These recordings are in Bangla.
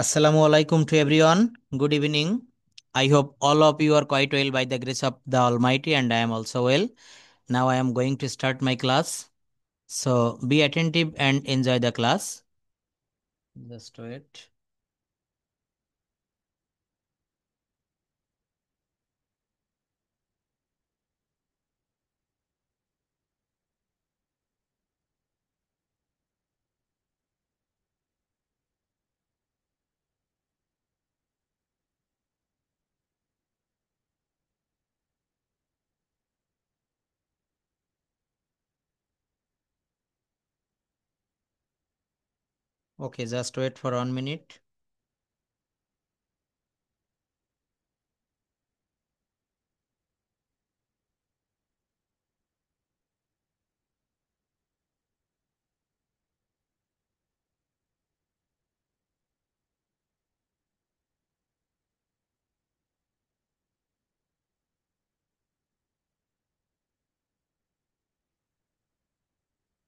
Assalamu alaikum to everyone. Good evening. I hope all of you are quite well by the grace of the Almighty, and I am also well. Now I am going to start my class. So be attentive and enjoy the class. Just wait. Okay, just wait for 1 minute.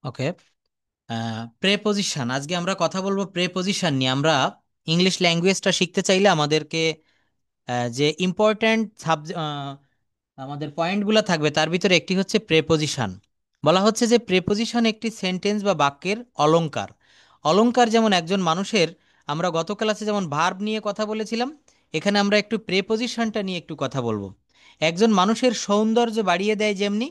Okay, preposition. আজকে আমরা কথা বলবো প্রেপোজিশন নিয়ে। আমরা ইংলিশ ল্যাঙ্গুয়েজটা শিখতে চাইলে আমাদেরকে যে ইম্পর্ট্যান্ট আমাদের পয়েন্টগুলো থাকবে তার ভিতরে একটি হচ্ছে প্রেপোজিশন। বলা হচ্ছে যে প্রেপোজিশন একটি সেন্টেন্স বা বাক্যের অলংকার। অলংকার যেমন একজন মানুষের, আমরা গত ক্লাসে যেমন ভার্ব নিয়ে কথা বলেছিলাম, এখানে আমরা একটু প্রেপোজিশনটা নিয়ে একটু কথা বলবো। একজন মানুষের সৌন্দর্য বাড়িয়ে দেয় যেমনি,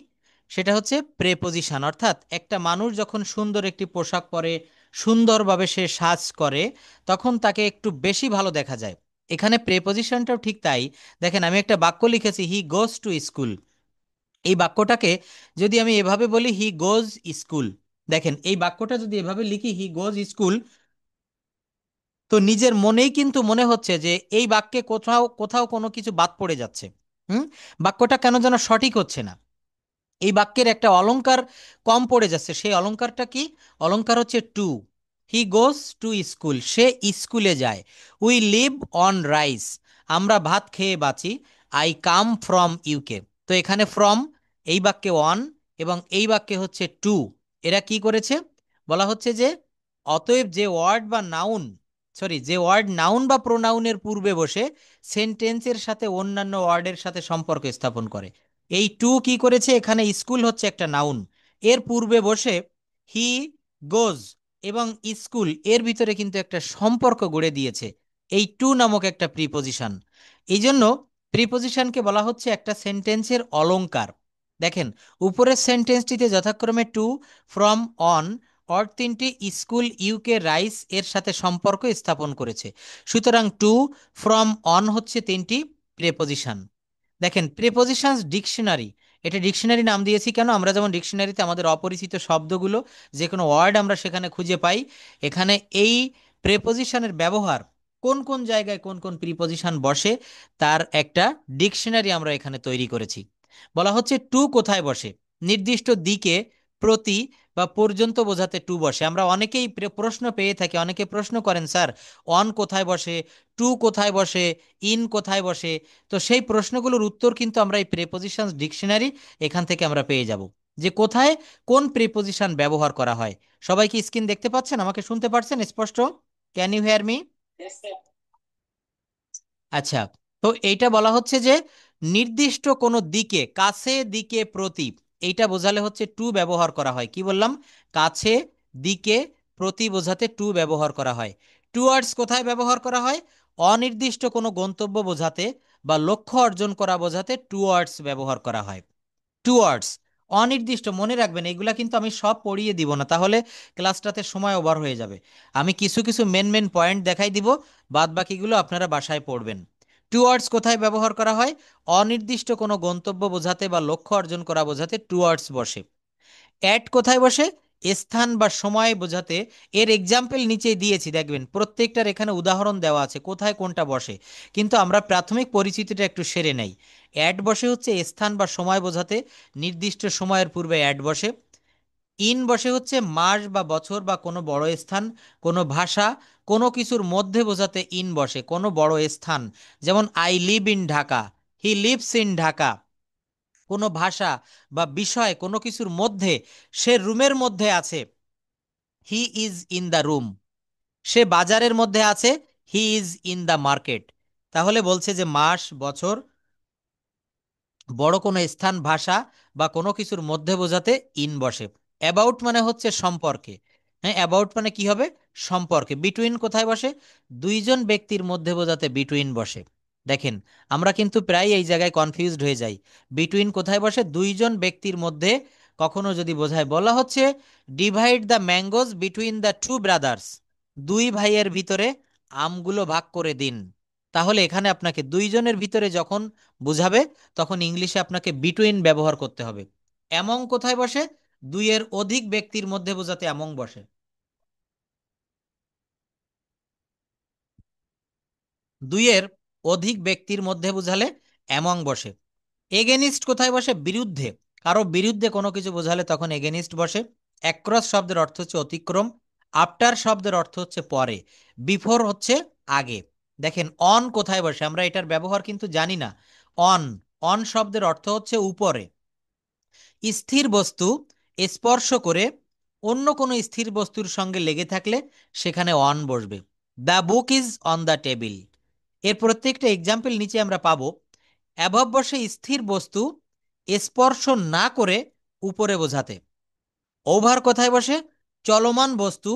সেটা হচ্ছে প্রেপোজিশন। অর্থাৎ একটা মানুষ যখন সুন্দর একটি পোশাক পরে, সুন্দরভাবে সে সাজ করে, তখন তাকে একটু বেশি ভালো দেখা যায়। এখানে প্রেপোজিশনটাও ঠিক তাই। দেখেন, আমি একটা বাক্য লিখেছি, হি গোজ টু স্কুল। এই বাক্যটাকে যদি আমি এভাবে বলি, হি গোজ স্কুল, দেখেন এই বাক্যটা যদি এভাবে লিখি, হি গোজ স্কুল, তো নিজের মনেই কিন্তু মনে হচ্ছে যে এই বাক্যে কোথাও কোথাও কোনো কিছু বাদ পড়ে যাচ্ছে। হুম, বাক্যটা কেন যেন সঠিক হচ্ছে না। এই বাক্যের একটা অলংকার কম পড়ে যাচ্ছে। সেই অলংকারটা কি? অলংকার হচ্ছে to. He goes to school, সে স্কুলে যায়। উই লিভ অন রাইস, আমরা ভাত খেয়ে বাঁচি। আই কাম ফ্রম ইউকে, তো এখানে ফ্রম, এই বাক্যে অন, এবং এই বাক্যে হচ্ছে টু। এরা কি করেছে? বলা হচ্ছে যে অতএব যে ওয়ার্ড বা নাউন, সরি, যে ওয়ার্ড নাউন বা প্রোনাউনের পূর্বে বসে সেন্টেন্সের সাথে অন্যান্য ওয়ার্ডের সাথে সম্পর্ক স্থাপন করে। এই টু কি করেছে? এখানে স্কুল হচ্ছে একটা নাউন, এর পূর্বে বসে হি গোজ এবং স্কুল এর ভিতরে কিন্তু একটা সম্পর্ক গড়ে দিয়েছে এই টু নামক একটা প্রিপোজিশন। এই জন্য প্রিপোজিশনকে বলা হচ্ছে একটা সেন্টেন্সের অলংকার। দেখেন, উপরের সেন্টেন্সটিতে যথাক্রমে টু, ফ্রম, অন, অর তিনটি স্কুল, ইউকে, রাইস এর সাথে সম্পর্ক স্থাপন করেছে। সুতরাং টু, ফ্রম, অন হচ্ছে তিনটি প্রেপোজিশন। দেখেন, প্রেপোজিশনস ডিকশনারি, এটা ডিকশনারি নাম দিয়েছি কেন? আমরা যেমন ডিকশনারিতে আমাদের অপরিচিত শব্দগুলো, যে কোনো ওয়ার্ড আমরা সেখানে খুঁজে পাই, এখানে এই প্রেপোজিশনের ব্যবহার কোন কোন জায়গায় কোন কোন প্রিপোজিশন বসে, তার একটা ডিকশনারি আমরা এখানে তৈরি করেছি। বলা হচ্ছে টু কোথায় বসে? নির্দিষ্ট দিকে, প্রতি বা পর্যন্ত বোঝাতে টু বসে। আমরা অনেকেই প্রশ্ন পেয়ে থাকি, অনেকে প্রশ্ন করেন, স্যার অন কোথায় বসে, টু কোথায় বসে, ইন কোথায় বসে? তো সেই প্রশ্নগুলোর উত্তর কিন্তু আমরা এই প্রেপোজিশনস ডিকশনারি এখান থেকে আমরা পেয়ে যাব, যে কোথায় কোন প্রেপোজিশন ব্যবহার করা হয়। সবাই কি স্ক্রিন দেখতে পাচ্ছেন? আমাকে শুনতে পারছেন স্পষ্ট? Can you hear me? আচ্ছা, তো এইটা বলা হচ্ছে যে নির্দিষ্ট কোনো দিকে, কাছে, দিকে, প্রতি, এইটা বোঝালে হচ্ছে টু ব্যবহার করা হয়। কি বললাম? কাছে, দিকে, প্রতি বোঝাতে টু ব্যবহার করা হয়। টুয়ার্ডস কোথায় ব্যবহার করা হয়? অনির্দিষ্ট কোনো গন্তব্য বোঝাতে বা লক্ষ্য অর্জন করা বোঝাতে টুয়ার্ডস ব্যবহার করা হয়। টুয়ার্ডস, অনির্দিষ্ট, মনে রাখবেন এইগুলা কিন্তু আমি সব পড়িয়ে দিব না, তাহলে ক্লাসটাতে সময় ওভার হয়ে যাবে। আমি কিছু কিছু মেন মেন পয়েন্ট দেখাই দিব, বাদ বাকিগুলো আপনারা বাসায় পড়বেন। টুয়ার্ডস কোথায় ব্যবহার করা হয়? অনির্দিষ্ট কোনো গন্তব্য বোঝাতে বা লক্ষ্য অর্জন করা বোঝাতে টুয়ার্ডস বসে। অ্যাট কোথায় বসে? স্থান বা সময় বোঝাতে। এর এক্সাম্পল নিচে দিয়েছি, দেখবেন প্রত্যেকটার এখানে উদাহরণ দেওয়া আছে কোথায় কোনটা বসে। কিন্তু আমরা প্রাথমিক পরিচিতিটা একটু সেরে নেই। অ্যাট বসে হচ্ছে স্থান বা সময় বোঝাতে, নির্দিষ্ট সময়ের পূর্বে অ্যাট বসে। ইন বসে হচ্ছে মাস বা বছর বা কোনো বড় স্থান, কোনো ভাষা, কোনো কিছুর মধ্যে বোঝাতে ইন বসে, কোনো বড় স্থান। যেমন I live in Dhaka, he lives in Dhaka. কোনো ভাষা বা বিষয়, কোনো কিছুর মধ্যে, সে রুমের মধ্যে আছে, he is in the room. সে বাজারের মধ্যে আছে, he is in the market. তাহলে বলছে যে মাস, বছর, বড় কোনো স্থান, ভাষা বা কোনো কিছুর মধ্যে বোঝাতে ইন বসে। অ্যাবাউট মানে হচ্ছে সম্পর্কে। হ্যাঁ, অ্যাবাউট মানে কি হবে? সম্পর্কে। বিটুইন কোথায় বসে? দুইজন ব্যক্তির মধ্যে বোঝাতে বিটুইন বসে। দেখেন, আমরা কিন্তু প্রায় এই জায়গায় কনফিউজড হয়ে যাই। বিটুইন কোথায় বসে? দুইজন ব্যক্তির মধ্যে কখনো যদি বোঝায়, বলা হচ্ছে divide the mangoes between the two brothers, দুই ভাইয়ের ভিতরে আমগুলো ভাগ করে দিন। তাহলে এখানে আপনাকে দুইজনের ভিতরে যখন বুঝাবে, তখন ইংলিশে আপনাকে বিটুইন ব্যবহার করতে হবে। অ্যামং কোথায় বসে? দুইয়ের অধিক ব্যক্তির মধ্যে বোঝাতে অ্যামং বসে। দুইয়ের অধিক ব্যক্তির মধ্যে বোঝালে অ্যামং বসে। এগেনিস্ট কোথায় বসে? বিরুদ্ধে। কারো বিরুদ্ধে কোনো কিছু বোঝালে তখন এগেনিস্ট বসে। অ্যাক্রস শব্দের অর্থ হচ্ছে অতিক্রম। আফটার শব্দের অর্থ হচ্ছে পরে। বিফোর হচ্ছে আগে। দেখেন, অন কোথায় বসে? আমরা এটার ব্যবহার কিন্তু জানি না। অন, অন শব্দের অর্থ হচ্ছে উপরে। স্থির বস্তু স্পর্শ করে অন্য কোনো স্থির বস্তুর সঙ্গে লেগে থাকলে সেখানে অন বসবে। The book is on the table. এর প্রত্যেকটা এক্সাম্পল নিচে আমরা পাবো। অ্যাভব বসে স্থির বস্তু স্পর্শ না করে উপরে বোঝাতে। ওভার কোথায় বসে? চলমান বস্তু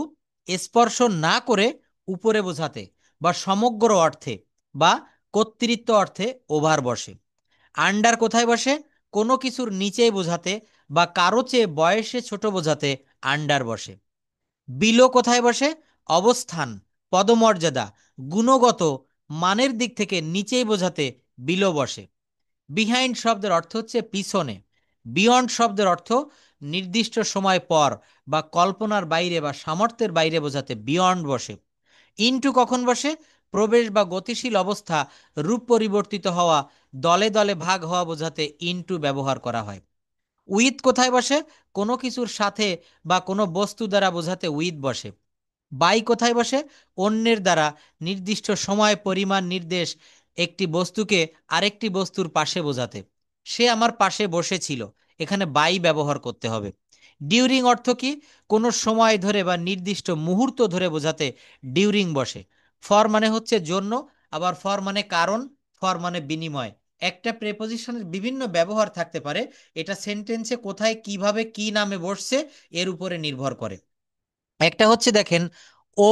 স্পর্শ না করে উপরে বোঝাতে বা সমগ্র অর্থে বা কর্তৃত্ব অর্থে ওভার বসে। আন্ডার কোথায় বসে? কোনো কিছুর নিচে বোঝাতে বা কারো চেয়ে বয়সে ছোট বোঝাতে আন্ডার বসে। বিলো কোথায় বসে? অবস্থান, পদমর্যাদা, গুণগত মানের দিক থেকে নিচেই বোঝাতে বিলো বসে। বিহাইন্ড শব্দের অর্থ হচ্ছে পিছনে। বিয়ন্ড শব্দের অর্থ নির্দিষ্ট সময় পর বা কল্পনার বাইরে বা সামর্থ্যের বাইরে বোঝাতে বিয়ন্ড বসে। ইনটু কখন বসে? প্রবেশ বা গতিশীল অবস্থা, রূপ পরিবর্তিত হওয়া, দলে দলে ভাগ হওয়া বোঝাতে ইনটু ব্যবহার করা হয়। উইথ কোথায় বসে? কোনো কিছুর সাথে বা কোনো বস্তু দ্বারা বোঝাতে উইথ বসে। বাই কোথায় বসে? অন্যের দ্বারা নির্দিষ্ট সময়, পরিমাণ, নির্দেশ একটি বস্তুকে আরেকটি বস্তুর পাশে বোঝাতে। সে আমার পাশে বসেছিল, এখানে বাই ব্যবহার করতে হবে। ডিউরিং অর্থ কি? কোনো সময় ধরে বা নির্দিষ্ট মুহূর্ত ধরে বোঝাতে ডিউরিং বসে। ফর মানে হচ্ছে জন্য, আবার ফর মানে কারণ, ফর মানে বিনিময়। একটা প্রেপোজিশনের বিভিন্ন ব্যবহার থাকতে পারে, এটা সেন্টেন্সে কোথায় কিভাবে কি নামে বসছে এর উপরে নির্ভর করে। একটা হচ্ছে দেখেন, ও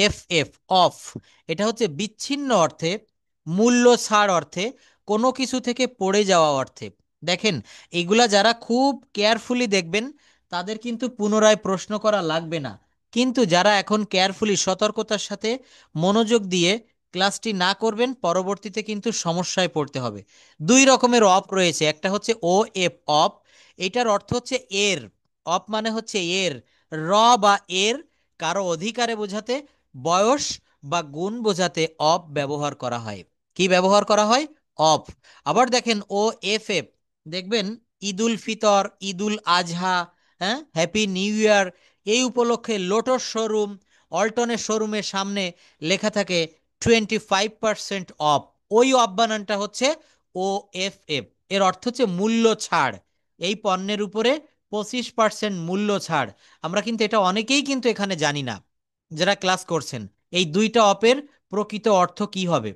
এফ এফ, অফ। এটা হচ্ছে বিচ্ছিন্ন অর্থে, মূল্য ছাড় অর্থে, কোনো কিছু থেকে পড়ে যাওয়া অর্থে। দেখেন, এগুলা যারা খুব কেয়ারফুলি দেখবেন তাদের কিন্তু পুনরায় প্রশ্ন করা লাগবে না। কিন্তু যারা এখন কেয়ারফুলি সতর্কতার সাথে মনোযোগ দিয়ে ক্লাসটি না করবেন, পরবর্তীতে কিন্তু সমস্যায় পড়তে হবে। দুই রকমের অফ রয়েছে। একটা হচ্ছে ও এফ, অফ। এটার অর্থ হচ্ছে এর। অফ মানে হচ্ছে এর, র বা এর কারো অধিকারে বোঝাতে, বয়স বা গুণ বোঝাতে অফ ব্যবহার করা হয়। কি ব্যবহার করা হয়? অফ। আবার দেখেন, ও এফ এফ, দেখবেন ঈদুল ফিতর, ঈদুল আজহা, হ্যাঁ, হ্যাপি নিউ ইয়ার, এই উপলক্ষে লোটস শোরুম, অল্টনের শোরুমের সামনে লেখা থাকে 25% অফ। ওই অফ বানানটা হচ্ছে ও এফ এফ। এর অর্থ হচ্ছে মূল্য ছাড়, এই পণ্যের উপরে 25% মূল্য ছাড়। আমরা কিন্তু এটা অনেকেই কিন্তু এখানে জানি না যারা ক্লাস করছেন, এই দুইটা অপের প্রকৃত অর্থ কি হবে।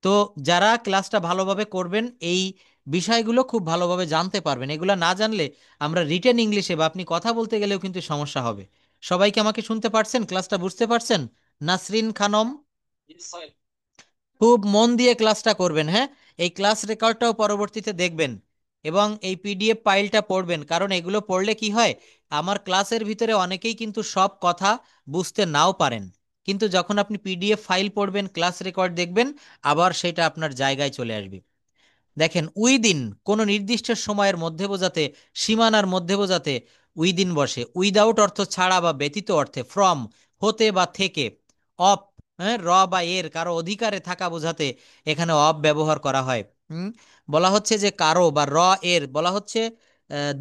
তো যারা ক্লাসটা ভালোভাবে করবেন এই বিষয়গুলো খুব ভালোভাবে জানতে পারবেন। এগুলো না জানলে আমরা রিটেন ইংলিশে বা আপনি কথা বলতে গেলেও কিন্তু সমস্যা হবে। সবাইকে আমাকে শুনতে পারছেন? ক্লাসটা বুঝতে পারছেন? নাসরিন খানম, খুব মন দিয়ে ক্লাসটা করবেন, হ্যাঁ। এই ক্লাস রেকর্ডটাও পরবর্তীতে দেখবেন এবং এই পিডিএফ ফাইলটা পড়বেন, কারণ এগুলো পড়লে কি হয়, আমার ক্লাসের ভিতরে অনেকেই কিন্তু সব কথা বুঝতে নাও পারেন, কিন্তু যখন আপনি পিডিএফ ফাইল পড়বেন, ক্লাস রেকর্ড দেখবেন, আবার সেটা আপনার জায়গায় চলে আসবে। দেখেন, উইদিন কোনো নির্দিষ্ট সময়ের মধ্যে বোঝাতে, সীমানার মধ্যে বোঝাতে উইদিন বসে। উইদাউট অর্থ ছাড়া বা ব্যতীত অর্থে, ফ্রম হতে বা থেকে। অফ, হ্যাঁ, র বা এর কারো অধিকারে থাকা বোঝাতে এখানে অফ ব্যবহার করা হয়। হুম, বলা হচ্ছে যে কারো বা র এর, বলা হচ্ছে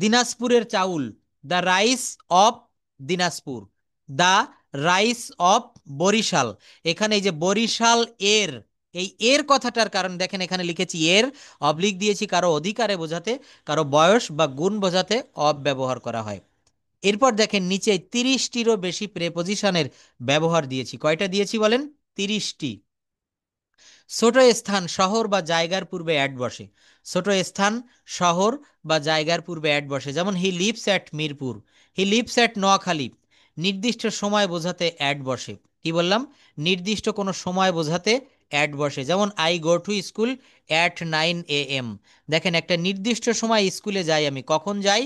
দিনাজপুরের চাউল, the rice of Dinajpur, the rice of Barishal. এখানে এই যে বরিশাল এর, এই এর কথাটার কারণ দেখেন এখানে লিখেছি এর, অবলিক দিয়েছি কারো অধিকারে বোঝাতে, কারো বয়স বা গুণ বোঝাতে অব ব্যবহার করা হয়। এরপর দেখেন নিচে 30টিরও বেশি প্রেপোজিশনের ব্যবহার দিয়েছি। কয়টা দিয়েছি বলেন? 30টি। ছোট স্থান শহর বা জায়গার পূর্বে অ্যাড বসে। ছোট স্থান শহর বা জায়গার পূর্বে অ্যাড বসে, যেমন he lives at Mirpur, he lives at Noakhali. নির্দিষ্ট সময় বোঝাতে অ্যাড বসে। কি বললাম? নির্দিষ্ট কোনো সময় বোঝাতে অ্যাড বসে, যেমন I go to school at 9 AM। দেখেন, একটা নির্দিষ্ট সময় স্কুলে যাই, আমি কখন যাই?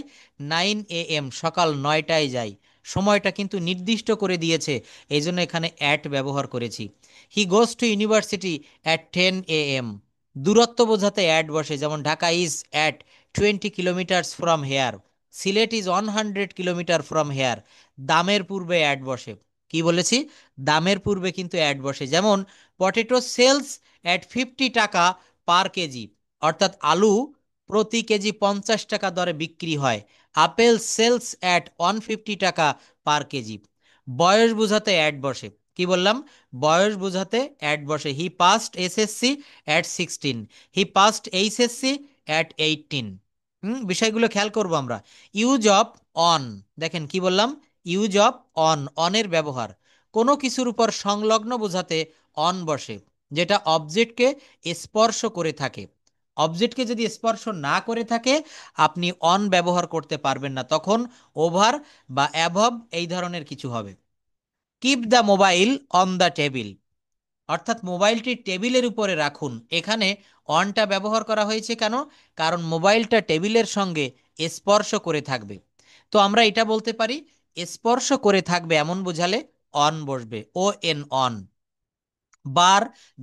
9 AM, সকাল 9টায় যাই। সময়টা কিন্তু নির্দিষ্ট করে দিয়েছে, এই জন্য এখানে অ্যাট ব্যবহার করেছি। He goes to university at 10 AM। দূরত্ব বোঝাতে অ্যাড বসে, যেমন Dhaka is at 20 kilometres from here, Sylhet is 100 kilometre from here. দামের পূর্বে অ্যাড বসে। কি বলেছি? দামের পূর্বে কিন্তু অ্যাড বসে, যেমন পটেটো সেলস অ্যাট 50 টাকা পার কেজি, অর্থাৎ আলু প্রতি কেজি 50 টাকা দরে বিক্রি হয়। আপেল সেলস অ্যাট 150 টাকা পার কেজি। বয়স বোঝাতে অ্যাড বসে। কি বললাম? বয়স বোঝাতে অ্যাড বসে। He passed SSC at 16, he passed HSC at 18। বিষয়গুলো খেয়াল করব আমরা। ইউজ অফ অন, দেখেন কি বললাম? ইউজ অফ অন, অনের ব্যবহার। কোনো কিছুর উপর সংলগ্ন বোঝাতে অন বসে, যেটা অবজেক্টকে স্পর্শ করে থাকে। অবজেক্টকে যদি স্পর্শ না করে থাকে, আপনি অন ব্যবহার করতে পারবেন না, তখন ওভার বা অ্যাভব এই ধরনের কিছু হবে। Keep the mobile on the table, অর্থাৎ মোবাইলটি টেবিলের উপরে রাখুন। এখানে অনটা ব্যবহার করা হয়েছে কেন? কারণ মোবাইলটা টেবিলের সঙ্গে স্পর্শ করে থাকবে। তো আমরা এটা বলতে পারি, স্পর্শ করে থাকবে এমন বোঝালে অন বসবে, ও এন, অন। বার,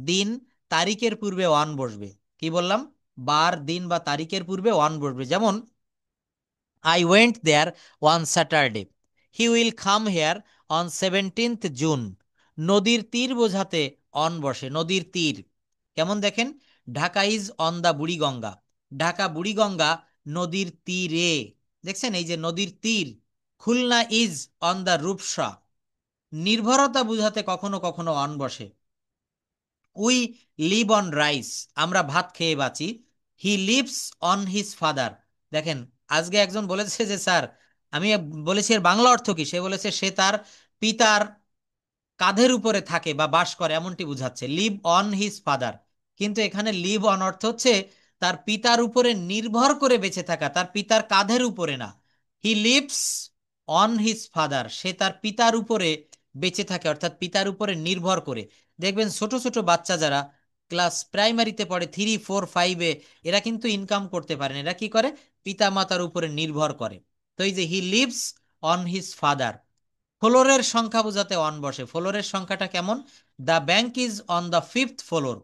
দিন, তারিখের পূর্বে অন বসবে। কি বললাম? বার, দিন বা তারিখের পূর্বে অন বসবে, যেমন I went there one Saturday, he will come here on 17th June. নদীর তীর বোঝাতে অন বসে, নদীর তীর। কেমন দেখেন? Dhaka is on the Buriganga, Dhaka Buriganga নদীর তীরে। দেখছেন, এই যে নদীর তীর। Khulna is on the Rupsa. নির্ভরতা বোঝাতে কখনো কখনো অন বসে। উই লিভ অন রাইস, আমরা ভাত খেয়ে বাঁচি। হি লিভস অন হিজ ফাদার। দেখেন, আজকে একজন বলেছে যে স্যার, আমি বলেছি এর বাংলা অর্থ কি, সে বলেছে সে তার পিতার কাঁধের উপরে থাকে বা বাস করে, এমনটি বুঝাচ্ছে লিভ অন হিজ ফাদার। কিন্তু এখানে লিভ অন অর্থ হচ্ছে তার পিতার উপরে নির্ভর করে বেঁচে থাকা, তার পিতার কাঁধের উপরে না। He lives on his father, সে তার পিতার উপরে বেঁচে থাকে, অর্থাৎ পিতার উপরে নির্ভর করে। দেখবেন ছোট ছোট বাচ্চা যারা ক্লাস প্রাইমারিতে পড়ে, 3, 4, 5-এ, এরা কিন্তু ইনকাম করতে পারেন, এরা কি করে? পিতা মাতার উপরে নির্ভর করে। তো এই যে হি লিভস অন হিজ ফাদার। ফ্লোরের সংখ্যা বোঝাতে অন বসে। ফ্লোরের সংখ্যাটা কেমন? The bank is on the 5th floor,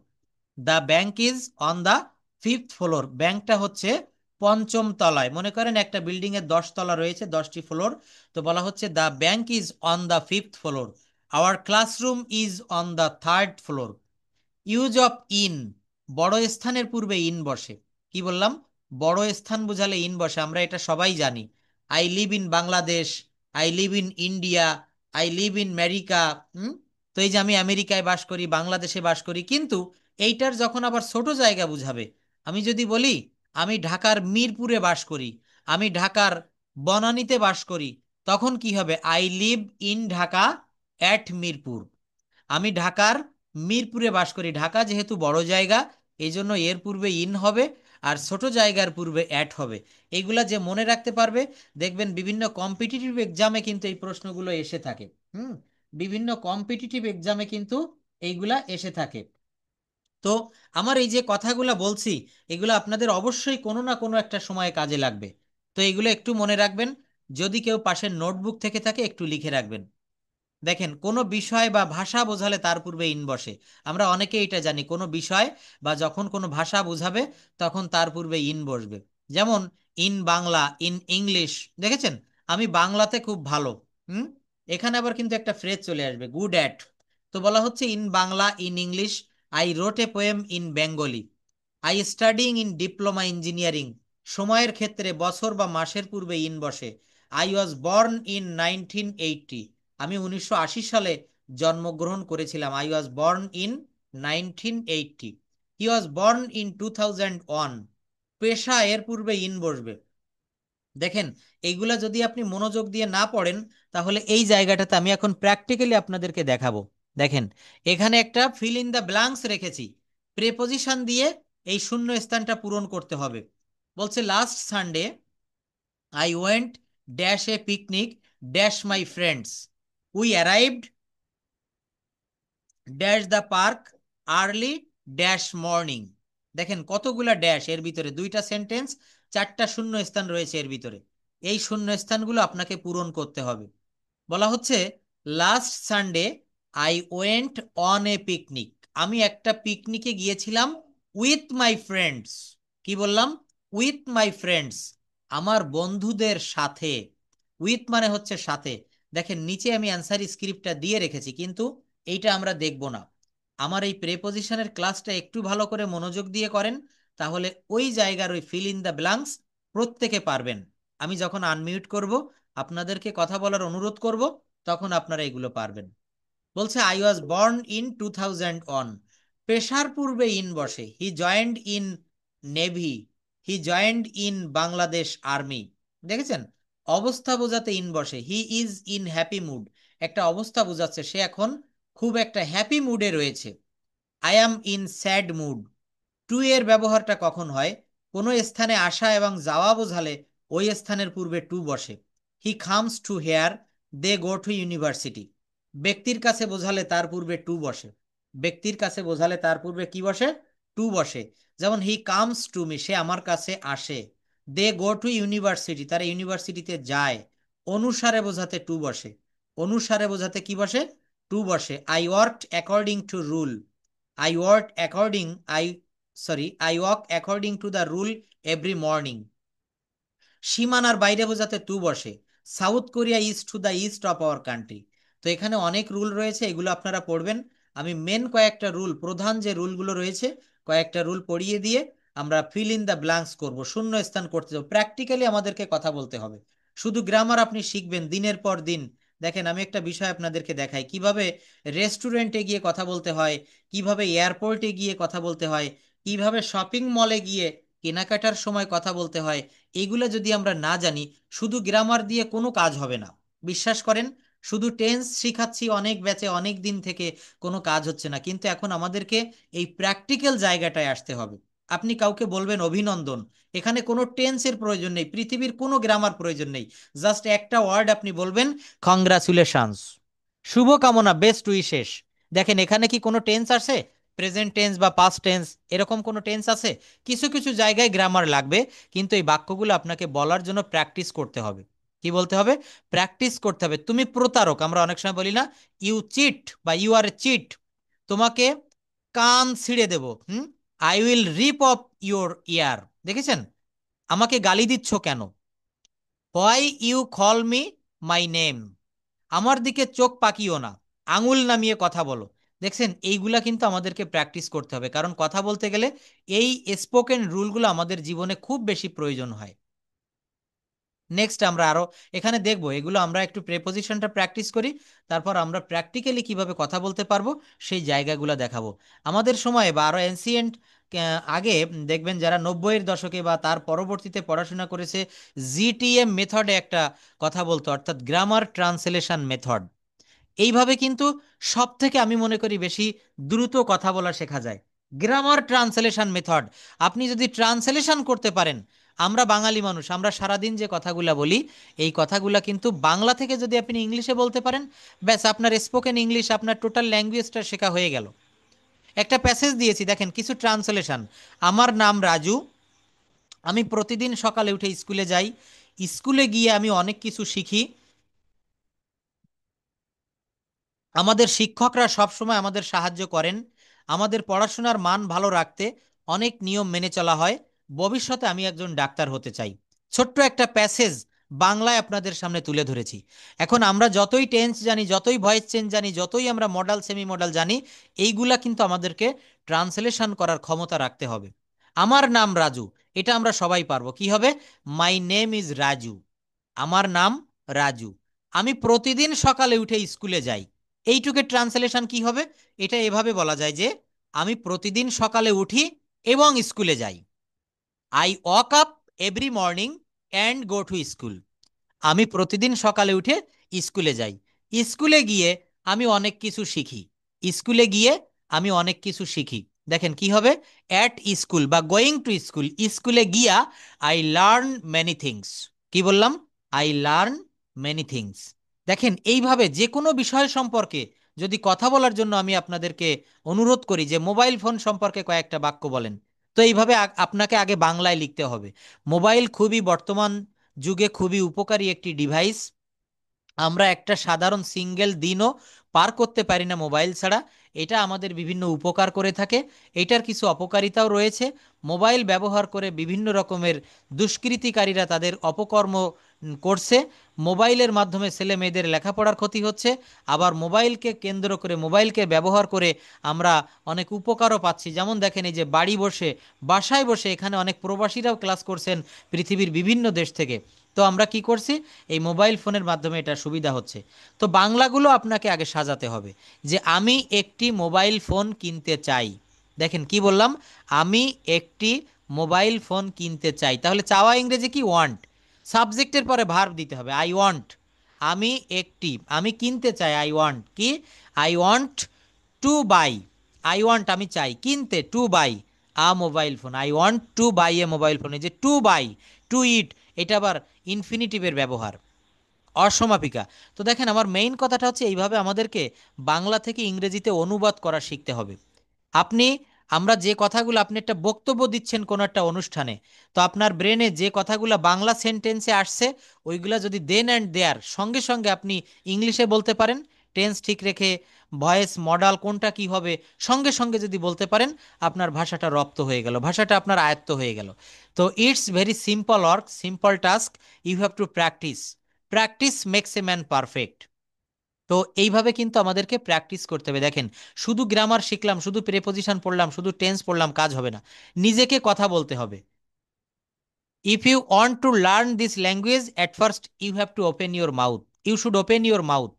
the bank is on the 5th floor. ব্যাংকটা হচ্ছে পঞ্চম তলায়। মনে করেন একটা বিল্ডিং এর 10 তলা রয়েছে, 10টি ফ্লোর, তো বলা হচ্ছে the bank is on the 5th floor. Our classroom is on the 3rd floor. Use of in, বড় স্থানের পূর্বে ইন বসে। কি বললাম? বড় স্থান বোঝালে ইন বসে, আমরা এটা সবাই জানি। I live in Bangladesh, I live in India, I live in America. তো এই যে আমি আমেরিকায় বাস করি, বাংলাদেশে বাস করি, কিন্তু এইটার যখন আবার ছোট জায়গা বুঝাবে, আমি যদি বলি আমি ঢাকার মিরপুরে বাস করি, আমি ঢাকার বনানীতে বাস করি, তখন কি হবে? I live in Dhaka at Mirpur. আমি ঢাকার মিরপুরে বাস করি। ঢাকা যেহেতু বড় জায়গা, এই জন্য এর পূর্বে ইন হবে, আর ছোট জায়গার পূর্বে অ্যাট হবে। এইগুলা যে মনে রাখতে পারবে, দেখবেন বিভিন্ন কম্পিটিটিভ এক্সামে কিন্তু এই প্রশ্নগুলো এসে থাকে। হুম, বিভিন্ন কম্পিটিটিভ এক্সামে কিন্তু এইগুলা এসে থাকে। তো আমার এই যে কথাগুলো বলছি, এগুলো আপনাদের অবশ্যই কোনো না কোনো একটা সময়ে কাজে লাগবে। তো এগুলো একটু মনে রাখবেন। যদি কেউ পাশের নোটবুক থেকে থাকে, একটু লিখে রাখবেন। দেখেন, কোনো বিষয় বা ভাষা বোঝালে তার পূর্বে ইন বসে। আমরা অনেকে এটা জানি, কোনো বিষয় বা যখন কোনো ভাষা বোঝাবে, তখন তার পূর্বে ইন বসবে। যেমন ইন বাংলা, ইন ইংলিশ। দেখেছেন, আমি বাংলাতে খুব ভালো। হুম, এখানে আবার কিন্তু একটা ফ্রেজ চলে আসবে, গুড অ্যাট। তো বলা হচ্ছে in Bangla, in English, I রোট a poem in Bengali, I studying in diploma engineering. সময়ের ক্ষেত্রে বছর বা মাসের পূর্বে ইন বসে। আই ওয়াজ বর্ন ইন 1980, আমি 1980 সালে জন্মগ্রহণ করেছিলাম। I was born in 1980। He was born in 2001। পেশা, এর পূর্বে ইন বসবে। দেখেন, এইগুলা যদি আপনি মনোযোগ দিয়ে না পড়েন, তাহলে এই জায়গাটাতে আমি এখন প্র্যাকটিক্যালি আপনাদেরকে দেখাবো। দেখেন, এখানে একটা ফিল ইন দ্য ব্ল্যাঙ্কস রেখেছি। প্রেপোজিশন দিয়ে এই শূন্য স্থানটা পূরণ করতে হবে। বলছে last Sunday I went dash A picnic dash my friends, we arrived dash the park early dash morning. দেখেন কতগুলা ড্যাশ এর ভিতরে, দুইটা সেন্টেন্স, চারটা শূন্য স্থান রয়েছে এর ভিতরে। এই শূন্য স্থানগুলো আপনাকে পূরণ করতে হবে। বলা হচ্ছে last Sunday I went on a picnic, আমি একটা পিকনিকে গিয়েছিলাম উইথ মাই ফ্রেন্ডস। কি বললাম? উইথ মাই ফ্রেন্ডস, আমার বন্ধুদের সাথে। উইথ মানে হচ্ছে সাথে। দেখেন নিচে আমি অ্যান্সার স্ক্রিপ্টটা দিয়ে রেখেছি, কিন্তু এইটা আমরা দেখব না। আমার এই প্রেপোজিশনের ক্লাসটা একটু ভালো করে মনোযোগ দিয়ে করেন, তাহলে ওই জায়গার ওই ফিল ইন দ্য ব্ল্যাঙ্কস প্রত্যেকে পারবেন। আমি যখন আনমিউট করব, আপনাদেরকে কথা বলার অনুরোধ করব, তখন আপনারা এগুলো পারবেন। বলছে আই ওয়াজ বর্ন ইন 2001, পেশার পূর্বে ইন বসে। He joined in navy, he joined in Bangladesh army. দেখেছেন? অবস্থা বোঝাতে ইন বসে। He is in happy mood, একটা অবস্থা বোঝাচ্ছে সে এখন খুব একটা হ্যাপি মুডে রয়েছে। I am in sad mood, to এর ব্যবহারটা কখন হয়? কোনো স্থানে আসা এবং যাওয়া বোঝালে ওই স্থানের পূর্বে টু বসে। He comes to here, they go to university. ব্যক্তির কাছে বোঝালে তার পূর্বে টু বসে। ব্যক্তির কাছে বোঝালে তার পূর্বে কি বসে? টু বসে। যেমন হি কামস টু মি, সে আমার কাছে আসে। দে গো টু ইউনিভার্সিটি, তারা ইউনিভার্সিটিতে যায়। অনুসারে বোঝাতে টু বসে। অনুসারে বোঝাতে কি বসে? টু বসে। I worked according to rule, I work according I sorry I walk according to the rule every morning. সীমানার বাইরে বোঝাতে টু বসে। South Korea is to the east of our country. তো এখানে অনেক রুল রয়েছে, এগুলো আপনারা পড়বেন। আমি মেন কয়েকটা রুল, প্রধান যে রুলগুলো রয়েছে, কয়েকটা রুল পড়িয়ে দিয়ে আমরা ফিল ইন দ্য ব্ল্যাঙ্কস করব, শূন্য স্থান করতে যাব। প্র্যাকটিক্যালি আমাদেরকে কথা বলতে হবে। শুধু গ্রামার আপনি শিখবেন দিনের পর দিন। দেখেন আমি একটা বিষয় আপনাদেরকে দেখাই, কিভাবে রেস্টুরেন্টে গিয়ে কথা বলতে হয়, কিভাবে এয়ারপোর্টে গিয়ে কথা বলতে হয়, কিভাবে শপিং মলে গিয়ে কেনাকাটার সময় কথা বলতে হয়। এইগুলো যদি আমরা না জানি, শুধু গ্রামার দিয়ে কোনো কাজ হবে না। বিশ্বাস করেন, শুধু টেন্স শিখাচ্ছি অনেক ব্যাচে অনেক দিন থেকে, কোনো কাজ হচ্ছে না। কিন্তু এখন আমাদেরকে এই প্র্যাকটিক্যাল জায়গাটায় আসতে হবে। আপনি কাউকে বলবেন অভিনন্দন, এখানে কোনো টেন্সের প্রয়োজন নেই, পৃথিবীর কোনো গ্রামার প্রয়োজন নেই। জাস্ট একটা ওয়ার্ড আপনি বলবেন, কংগ্রাচুলেশনস, শুভকামনা, বেস্ট উইশেস। দেখেন এখানে কি কোনো টেন্স আছে? প্রেজেন্ট টেন্স বা পাস্ট টেন্স এরকম কোনো টেন্স আছে? কিছু কিছু জায়গায় গ্রামার লাগবে, কিন্তু এই বাক্যগুলো আপনাকে বলার জন্য প্র্যাকটিস করতে হবে। কি বলতে হবে? প্র্যাকটিস করতে হবে। তুমি প্রতারক, আমরা অনেক সময় বলি না, ইউ চিট বা ইউ আর চিট, তোমাকে কান ছিঁড়ে দেব। I will rip off your ear. দেখেছেন? আমাকে গালি দিচ্ছ কেন? Why you call me my name, আমার দিকে চোখ পাকিও না, আঙুল নামিয়ে কথা বলো। দেখছেন, এইগুলা কিন্তু আমাদেরকে প্র্যাকটিস করতে হবে, কারণ কথা বলতে গেলে এই স্পোকেন রুলগুলো আমাদের জীবনে খুব বেশি প্রয়োজন হয়। নেক্সট আমরা আরো এখানে দেখবো, এগুলো আমরা একটু প্রেপোজিশনটা প্র্যাকটিস করি, তারপর আমরা প্র্যাকটিক্যালি কিভাবে কথা বলতে পারবো সেই জায়গাগুলো দেখাবো। আমাদের সময়ে বা আরো এনসিয়েন্ট আগে দেখবেন, যারা 90-এর দশকে বা তার পরবর্তীতে পড়াশোনা করেছে, জিটিএম মেথডে একটা কথা বলতো, অর্থাৎ গ্রামার ট্রান্সলেশন মেথড। এইভাবে কিন্তু সব থেকে আমি মনে করি বেশি দ্রুত কথা বলা শেখা যায়। গ্রামার ট্রান্সলেশন মেথড, আপনি যদি ট্রান্সলেশন করতে পারেন, আমরা বাঙালি মানুষ, আমরা সারাদিন যে কথাগুলা বলি, এই কথাগুলা কিন্তু বাংলা থেকে যদি আপনি ইংলিশে বলতে পারেন, ব্যাস আপনার স্পোকেন ইংলিশ, আপনার টোটাল ল্যাঙ্গুয়েজটা শেখা হয়ে গেল। একটা প্যাসেজ দিয়েছি, দেখেন কিছু ট্রান্সলেশন। আমার নাম রাজু, আমি প্রতিদিন সকালে উঠে স্কুলে যাই, স্কুলে গিয়ে আমি অনেক কিছু শিখি, আমাদের শিক্ষকরা সব সময় আমাদের সাহায্য করেন, আমাদের পড়াশোনার মান ভালো রাখতে অনেক নিয়ম মেনে চলা হয়, ভবিষ্যতে আমি একজন ডাক্তার হতে চাই। ছোট্ট একটা প্যাসেজ বাংলায় আপনাদের সামনে তুলে ধরেছি। এখন আমরা যতই টেন্স জানি, যতই ভয়েস চেঞ্জ জানি, যতই আমরা মডাল সেমি মডাল জানি, এইগুলা কিন্তু আমাদেরকে ট্রান্সলেশন করার ক্ষমতা রাখতে হবে। আমার নাম রাজু, এটা আমরা সবাই পারবো। কি হবে? মাই নেম ইজ রাজু, আমার নাম রাজু, আমি প্রতিদিন সকালে উঠে স্কুলে যাই। এইটুকের ট্রান্সলেশন কি হবে? এটা এভাবে বলা যায় যে, আমি প্রতিদিন সকালে উঠি এবং স্কুলে যাই। I walk up every morning and go to school, আমি প্রতিদিন সকালে উঠে স্কুলে যাই। স্কুলে গিয়ে আমি অনেক কিছু শিখি, স্কুলে গিয়ে আমি অনেক কিছু শিখি। দেখেন কি হবে, অ্যাট স্কুল বা গোয়িং টু স্কুল, স্কুলে গিয়া আই লার্ন মেনি থিংস। কি বললাম? I learn many things. দেখেন এইভাবে যে কোনো বিষয় সম্পর্কে যদি কথা বলার জন্য আমি আপনাদেরকে অনুরোধ করি যে মোবাইল ফোন সম্পর্কে কয়েকটা বাক্য বলেন, তো এইভাবে আপনাকে আগে বাংলায় লিখতে হবে। মোবাইল খুবই বর্তমান যুগে খুবই উপকারী একটি ডিভাইস। আমরা একটা সাধারণ সিঙ্গেল দিনও পার করতে পারি না মোবাইল ছাড়া। এটা আমাদের বিভিন্ন উপকার করে থাকে, এটার কিছু অপকারিতাও রয়েছে। মোবাইল ব্যবহার করে বিভিন্ন রকমের দুষ্কৃতিকারীরা তাদের অপকর্ম করছে। মোবাইলের মাধ্যমে ছেলে মেয়েদের লেখাপড়ার ক্ষতি হচ্ছে। আবার মোবাইলকে কেন্দ্র করে, মোবাইলকে ব্যবহার করে আমরা অনেক উপকারও পাচ্ছি। যেমন দেখেন, এই যে বাড়ি বসে, বাসায় বসে এখানে অনেক প্রবাসীরাও ক্লাস করছেন পৃথিবীর বিভিন্ন দেশ থেকে। তো আমরা কি করছি, এই মোবাইল ফোনের মাধ্যমে এটা সুবিধা হচ্ছে। তো বাংলাগুলো আপনাকে আগে সাজাতে হবে যে আমি একটি মোবাইল ফোন কিনতে চাই। দেখেন কি বললাম, আমি একটি মোবাইল ফোন কিনতে চাই। তাহলে চাওয়া ইংরেজি কি? ওয়ান্ট। সাবজেক্টের পরে ভার্ব দিতে হবে, আই ওয়ান্ট। আমি একটি, আমি কিনতে চাই, আই ওয়ান্ট কি? I want to buy. I want আমি চাই, কিনতে to buy a mobile phone. I want to buy a mobile phone. এই যে টু বাই, টু ইট, এটা আবার ইনফিনিটিভের ব্যবহার, অসমাপিকা। তো দেখেন আমার মেইন কথাটা হচ্ছে এইভাবে আমাদেরকে বাংলা থেকে ইংরেজিতে অনুবাদ করা শিখতে হবে। আপনি, আমরা যে কথাগুলো, আপনি একটা বক্তব্য দিচ্ছেন কোনো একটা অনুষ্ঠানে, তো আপনার ব্রেনে যে কথাগুলো বাংলা সেন্টেন্সে আসছে ওইগুলা যদি দেন অ্যান্ড দেয়ার সঙ্গে সঙ্গে আপনি ইংলিশে বলতে পারেন, টেন্স ঠিক রেখে ভয়েস মডাল কোনটা কি হবে সঙ্গে সঙ্গে যদি বলতে পারেন, আপনার ভাষাটা রপ্ত হয়ে গেল, ভাষাটা আপনার আয়ত্ত হয়ে গেল। তো it's very simple work, simple task, you have to practice. Practice makes a man perfect. তো এইভাবে কিন্তু আমাদেরকে প্র্যাকটিস করতে হবে। দেখেন, শুধু গ্রামার শিখলাম, শুধু প্রেপোজিশন পড়লাম, শুধু টেন্স পড়লাম, কাজ হবে না। নিজেকে কথা বলতে হবে। If you want to learn this language, at first you have to open your mouth. You should open your mouth.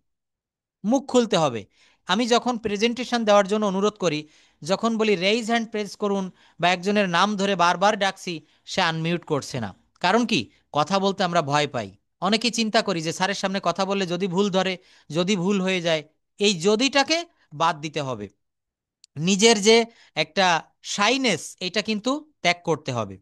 মুখ খুলতে হবে। আমি যখন প্রেজেন্টেশন দেওয়ার জন্য অনুরোধ করি, যখন বলি রেইজ হ্যান্ড প্রেস করুন, বা একজনের নাম ধরে বারবার ডাকছি, সে আনমিউট করছে না। কারণ কি? কথা বলতে আমরা ভয় পাই। অনেকেই চিন্তা করি যে স্যারের সামনে কথা বললে যদি ভুল ধরে, যদি ভুল হয়ে যায়। এই যদিটাকে বাদ দিতে হবে। নিজের যে একটা শাইনেস, এটা কিন্তু ত্যাগ করতে হবে।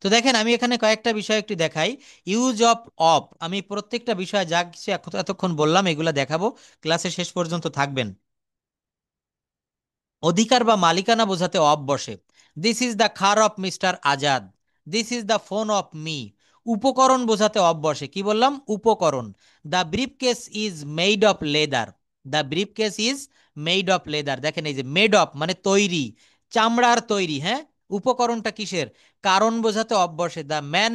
তো দেখেন আমি এখানে কয়েকটা বিষয় একটু দেখাই। ইউজ অফ অফ, আমি প্রত্যেকটা বিষয় যা কিছু এতক্ষণ বললাম এগুলা দেখাবো, ক্লাসের শেষ পর্যন্ত থাকবেন। অধিকার বা মালিকানা বোঝাতে অফ বসে। This is the car of mister Azad. This is the phone off me. উপকরণ বোঝাতে অফ বসে। কি বললাম? উপকরণ। The brief case is made of leather. The brief case is made of leather. দেখেন এই যে মেড অফ মানে তৈরি, চামড়ার তৈরি। হ্যাঁ, উপকরণটা কিসের? কারণ বোঝাতে অফ বসে। The man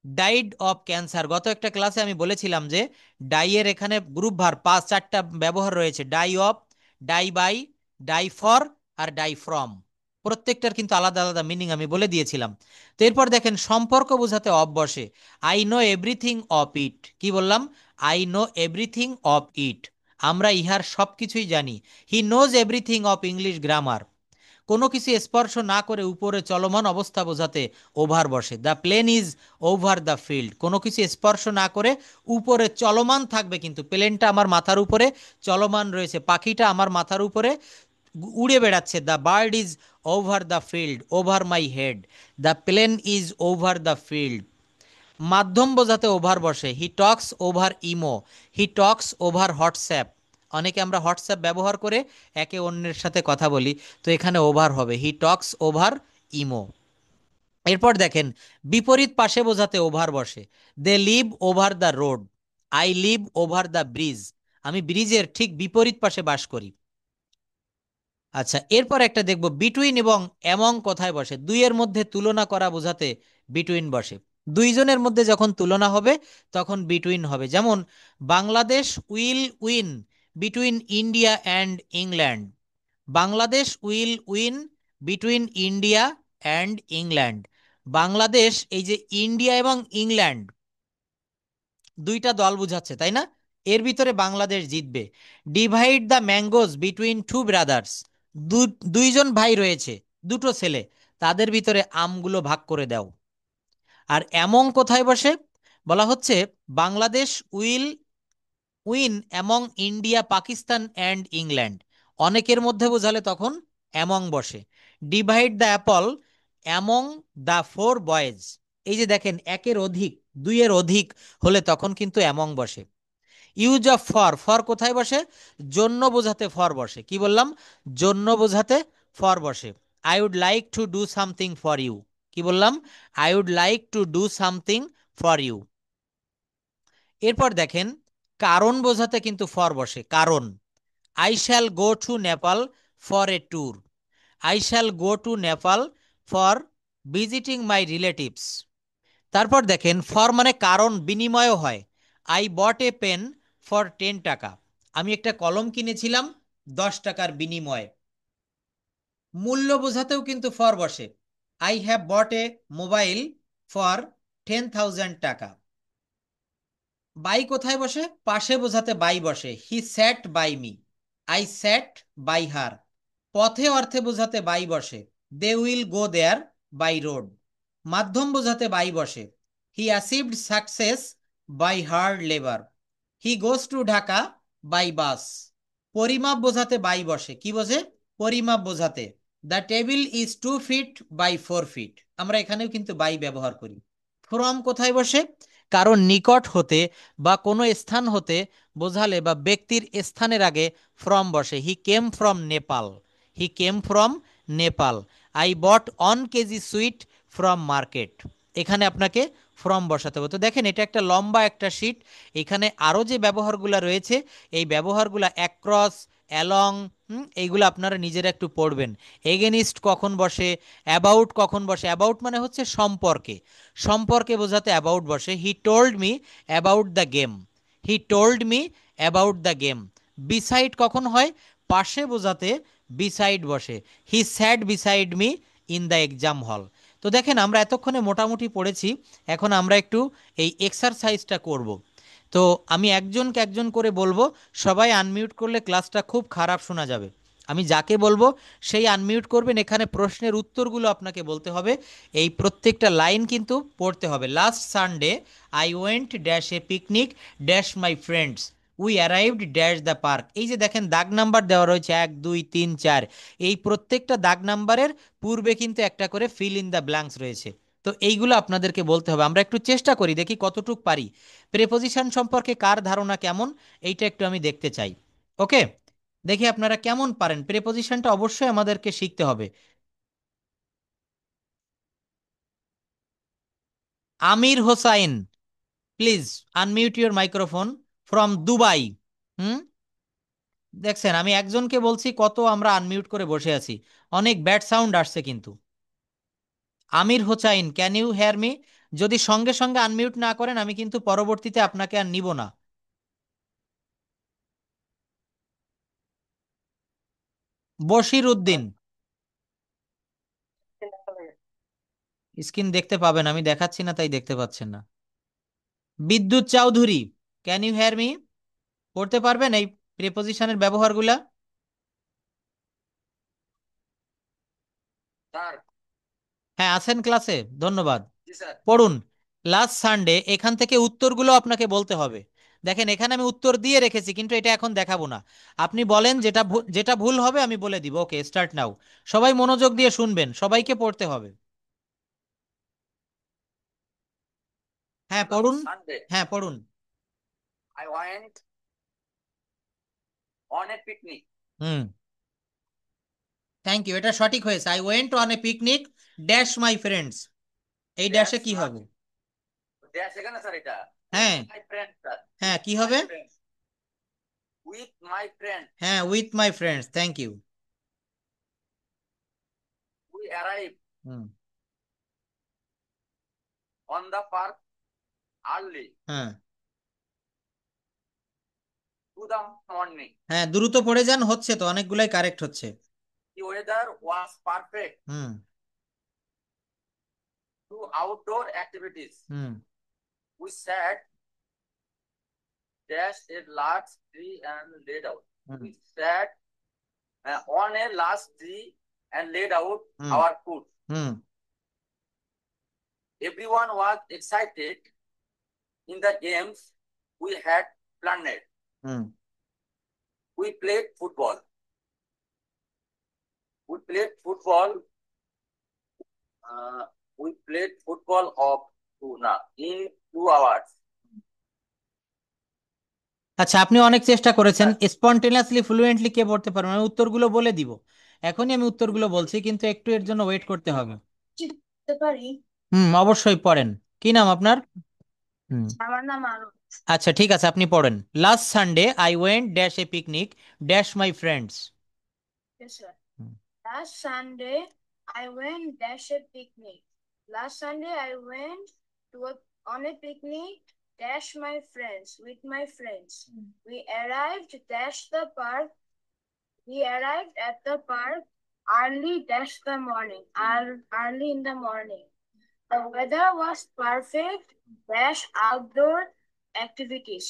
died of cancer. গত একটা ক্লাসে আমি বলেছিলাম যে ডাই এর এখানে গ্রুপ ভার পাঁচ চারটা ব্যবহার রয়েছে, die of, die by, die for, আর ডাই ফ্রম। প্রত্যেকটার কিন্তু আলাদা আলাদা মিনিং আমি বলে দিয়েছিলাম। তো এরপর দেখেন সম্পর্ক বোঝাতে অফ বসে। I know everything of it. কি বললাম? I know everything of it. আমরা ইহার সব কিছুই জানি। He knows everything of English grammar. কোনো কিছু স্পর্শ না করে উপরে চলমান অবস্থা বোঝাতে ওভার বসে। The plane is over the field. কোনো কিছু স্পর্শ না করে উপরে চলমান থাকবে, কিন্তু প্লেনটা আমার মাথার উপরে চলমান রয়েছে, পাখিটা আমার মাথার উপরে উড়ে বেড়াচ্ছে। The bird is over the field, over my head. The plane is over the field. মাধ্যম বোঝাতে ওভার বসে। He talks over Imo. He talks over WhatsApp. অনেকে আমরা হোয়াটসঅ্যাপ ব্যবহার করে একে অন্যের সাথে কথা বলি, তো এখানে ওভার হবে। He talks over imo. এরপর দেখেন বিপরীত পাশে বোঝাতে ওভার বসে। They live over the road. I live over the bridge. আমি ব্রিজের ঠিক বিপরীত পাশে বাস করি। আচ্ছা, এরপর একটা দেখব বিটুইন এবং এমং কোথায় বসে। দুইয়ের মধ্যে তুলনা করা বোঝাতে বিটুইন বসে। দুইজনের মধ্যে যখন তুলনা হবে তখন বিটুইন হবে। যেমন Bangladesh will win between India and England. Bangladesh will win between India and England. Bangladesh, এই যে ইন্ডিয়া এবং ইংল্যান্ড দুইটা দল বুঝাচ্ছে, তাই না? এর ভিতরে বাংলাদেশ জিতবে। Divide the mangoes between two brothers. দুইজন ভাই রয়েছে, দুটো ছেলে, তাদের ভিতরে আমগুলো ভাগ করে দাও। আর এমন কোথায় বসে? বলা হচ্ছে Bangladesh will win among India Pakistan and England. অনেকের মধ্যে বোঝালে তখন অ্যামং বসে। Divide the Apple among the four boys, এই যে দেখেন একের অধিক, দুইয়ের অধিক হলে তখন কিন্তু অ্যামং বসে। ইউজ অফ ফর, ফর কোথায় বসে? জন্য বোঝাতে ফর বসে। কি বললাম? জন্য বোঝাতে ফর বসে। I would like to do something for you, কি বললাম? I would like to do something for you. এরপর দেখেন কারণ বোঝাতে কিন্তু ফর বসে, কারণ। I shall go to Nepal for a tour, I shall go to Nepal for visiting my relatives. তারপর দেখেন ফর মানে কারণ, বিনিময়ও হয়। I bought a pen for 10 taka, আমি একটা কলম কিনেছিলাম 10 টাকার বিনিময়ে। মূল্য বোঝাতেও কিন্তু ফর বসে। I have bought a mobile for 10,000 taka. By কোথায় বসে? পাশে বোঝাতে বাই বসে। He sat by me, I sat by her. পথে অর্থে বোঝাতে বাই বসে। They will go there by road. মাধ্যম বোঝাতে বাই বসে। He achieved success by hard labour, he goes to Dhaka by bus. পরিমাপ বোঝাতে বাই বসে। কি বোঝে? পরিমাপ বোঝাতে। The table is 2 feet by 4 fit, আমরা এখানেও কিন্তু বাই ব্যবহার করি। ফ্রম কোথায় বসে? কারণ নিকট হতে বা কোনো স্থান হতে বোঝালে বা ব্যক্তির স্থানের আগে ফ্রম বসে। He came from Nepal, he came from Nepal. I bought 1 kg sweet from market, এখানে আপনাকে ফ্রম বসাতে হবে। তো দেখেন এটা একটা লম্বা একটা শিট, এখানে আরও যে ব্যবহারগুলো রয়েছে এই ব্যবহারগুলো অ্যাক্রস, অ্যালং, এইগুলো আপনারা নিজেরা একটু পড়বেন। এগেনিস্ট কখন বসে, অ্যাবাউট কখন বসে? অ্যাবাউট মানে হচ্ছে সম্পর্কে, সম্পর্কে বোঝাতে অ্যাবাউট বসে। He told me about the game, he told me about the game. Beside কখন হয়? পাশে বোঝাতে বিসাইড বসে। হি sad beside me in the exam হল। তো দেখেন আমরা এতক্ষণে মোটামুটি পড়েছি, এখন আমরা একটু এই এক্সারসাইজটা করব। তো আমি একজনকে একজন করে বলবো, সবাই আনমিউট করলে ক্লাসটা খুব খারাপ শোনা যাবে। আমি যাকে বলবো সেই আনমিউট করবেন, এখানে প্রশ্নের উত্তরগুলো আপনাকে বলতে হবে, এই প্রত্যেকটা লাইন কিন্তু পড়তে হবে। Last Sunday I went dash A picnic dash my friends, we arrived dash the park. এই যে দেখেন দাগ নাম্বার দেওয়া রয়েছে 1 2 3 4, এই প্রত্যেকটা দাগ নাম্বারের পূর্বে কিন্তু একটা করে ফিল ইন দ্য ব্ল্যাঙ্কস রয়েছে। তো এইগুলো আপনাদেরকে বলতে হবে। আমরা একটু চেষ্টা করি, দেখি কতটুক পারি। প্রেপোজিশন সম্পর্কে কার ধারণা কেমন, এইটা একটু আমি দেখতে চাই। ওকে, দেখি আপনারা কেমন পারেন। প্রেপোজিশনটা অবশ্যই আমাদেরকে শিখতে হবে। Amir Hossain, please unmute your microphone, from Dubai. হুম, দেখছেন আমি একজনকে বলছি, কত আমরা আনমিউট করে বসে আছি, অনেক ব্যাড সাউন্ড আসছে কিন্তু। Amir Hossain, can you hear me? যদি সঙ্গে সঙ্গে আনমিউট না করেন আমি কিন্তু পরবর্তীতে আপনাকে আর নিব না। বশির উদ্দিন, স্ক্রিন দেখতে পাবেন, আমি দেখাচ্ছি না তাই দেখতে পাচ্ছেন না। Bidyut Chowdhury, can you hear me? করতে পারবেন এই প্রিপোজিশনের ব্যবহারগুলা? হ্যাঁ আছেন ক্লাসে, ধন্যবাদ। পড়ুন। লাস্ট সানডে, এখান থেকে উত্তরগুলো আপনাকে বলতে হবে। দেখেন এখানে আমি উত্তর দিয়ে রেখেছি কিন্তু এটা এখন দেখাবো না। আপনি বলেন, যেটা ভুল হবে আমি বলে দিব। ওকে, স্টার্ট নাও। সবাই মনোযোগ দিয়ে শুনবেন, সবাইকে পড়তে হবে। হ্যাঁ পড়ুন, হ্যাঁ পড়ুন। হুম, থ্যাংক ইউ, এটা সঠিক হয়েছে। I went on a picnic dash my friends, এই ড্যাশে কি হবে? হ্যাঁ, হ্যাঁ কি হবে? হ্যাঁ with my friends, thank you. হুম, হ্যাঁ, হ্যাঁ দ্রুত পড়ে যান, হচ্ছে তো অনেকগুলাই কারেক্ট হচ্ছে। হুম, হুম, হুম, হুম, হুম, হুম, We played football. We played football of in 2 hours. আচ্ছা, আপনি অনেক চেষ্টা করেছেন। স্পন্টেনিয়াসলি ফ্লুয়েন্টলি কে পড়তে পারবেন? আমি উত্তরগুলো বলে দিব, এখনই আমি উত্তরগুলো বলছি, কিন্তু একটু এর জন্য ওয়েট করতে হবে। জিততে পারি। অবশ্যই পড়েন। কি নাম আপনার? হুম। আমার নাম আরো। আচ্ছা ঠিক আছে, আপনি পড়েন। Last Sunday I went dash A picnic dash my friends. Yes, sir. Last Sunday, I went dash a picnic. Last Sunday, I went on a picnic dash my friends with my friends. We arrived dash the park. We arrived at the park early dash the morning. Early in the morning. The weather was perfect dash outdoor activities.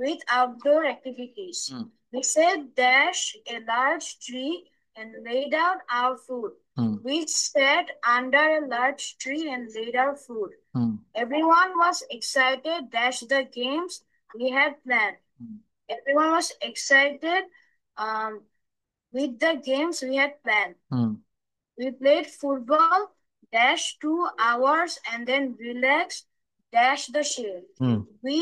With outdoor activities. We set dash a large tree and laid out our food. We sat under a large tree and laid our food. Everyone was excited dash the games we had planned. Everyone was excited um, with the games we had planned. We played football dash 2 hours and then relaxed dash the shade. We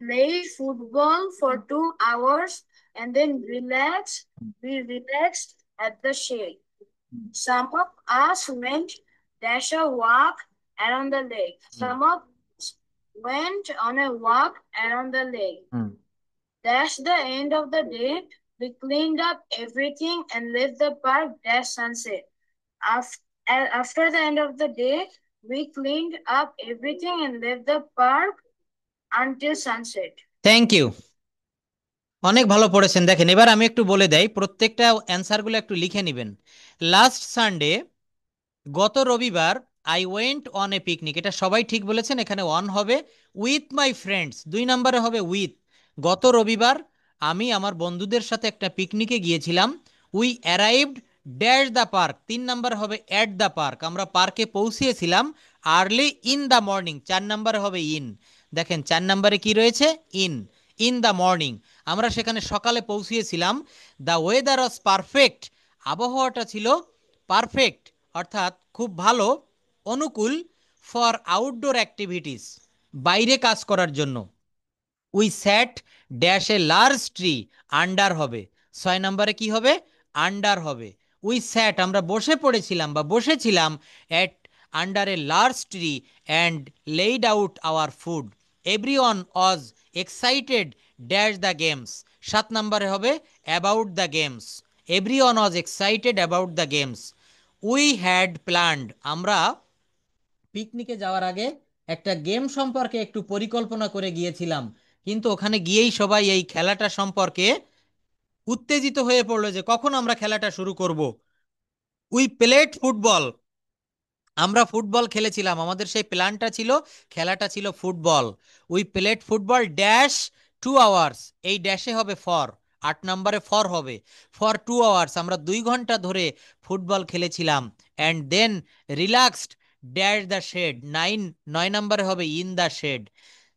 played football for 2 hours and then relaxed. We relaxed at the shade. Some of us went dash a walk around the lake. Some of us went on a walk around the lake. Dash the end of the day. We cleaned up everything and left the park dash sunset. After the end of the day, we cleaned up everything and left the park until sunset. Thank you. অনেক ভালো পড়েছেন। দেখেন, এবার আমি একটু বলে দেই, প্রত্যেকটা অ্যান্সারগুলো একটু লিখে নেবেন। লাস্ট সানডে, গত রবিবার, I went on a picnic, এটা সবাই ঠিক বলেছেন, এখানে অন হবে। উইথ মাই ফ্রেন্ডস, 2 নম্বরে হবে উইথ। গত রবিবার আমি আমার বন্ধুদের সাথে একটা পিকনিকে গিয়েছিলাম। We arrived dash the park, 3 নম্বরে হবে অ্যাট দ্য পার্ক, আমরা পার্কে পৌঁছিয়েছিলাম আর্লি ইন দ্য মর্নিং, 4 নম্বরে হবে ইন। দেখেন 4 নম্বরে কি রয়েছে? ইন। ইন দ্য মর্নিং, আমরা সেখানে সকালে পৌঁছিয়েছিলাম। দ্য ওয়েদার ওয়াজ পারফেক্ট, আবহাওয়াটা ছিল পারফেক্ট, অর্থাৎ খুব ভালো, অনুকূল। ফর আউটডোর অ্যাক্টিভিটিস, বাইরে কাজ করার জন্য। We sat dash a large tree, under হবে। 6 নম্বরে কি হবে? আন্ডার হবে। উই স্যাট, আমরা বসে পড়েছিলাম বা বসেছিলাম, at under A large tree and laid out our food. Every one was excited dash the games. 7 নম্বরে হবে about the games. Every one was excited about the games. We had planned, আমরা পিকনিকে যাওয়ার আগে একটা গেম সম্পর্কে একটু পরিকল্পনা করে গিয়েছিলাম, কিন্তু ওখানে গিয়েই সবাই এই খেলাটা সম্পর্কে উত্তেজিত হয়ে পড়লো যে কখন আমরা খেলাটা শুরু করব। উই প্লেড ফুটবল, আমরা ফুটবল খেলেছিলাম, আমাদের সেই প্ল্যানটা ছিল, খেলাটা ছিল football. We played football dash 2 hours, এই ড্যাশে হবে ফর, 8 নম্বরে ফর হবে। ফর 2 আওয়ার্স, আমরা 2 ঘন্টা ধরে ফুটবল খেলেছিলাম। And then relaxed dash the shade, 9 নম্বরে হবে in the shade.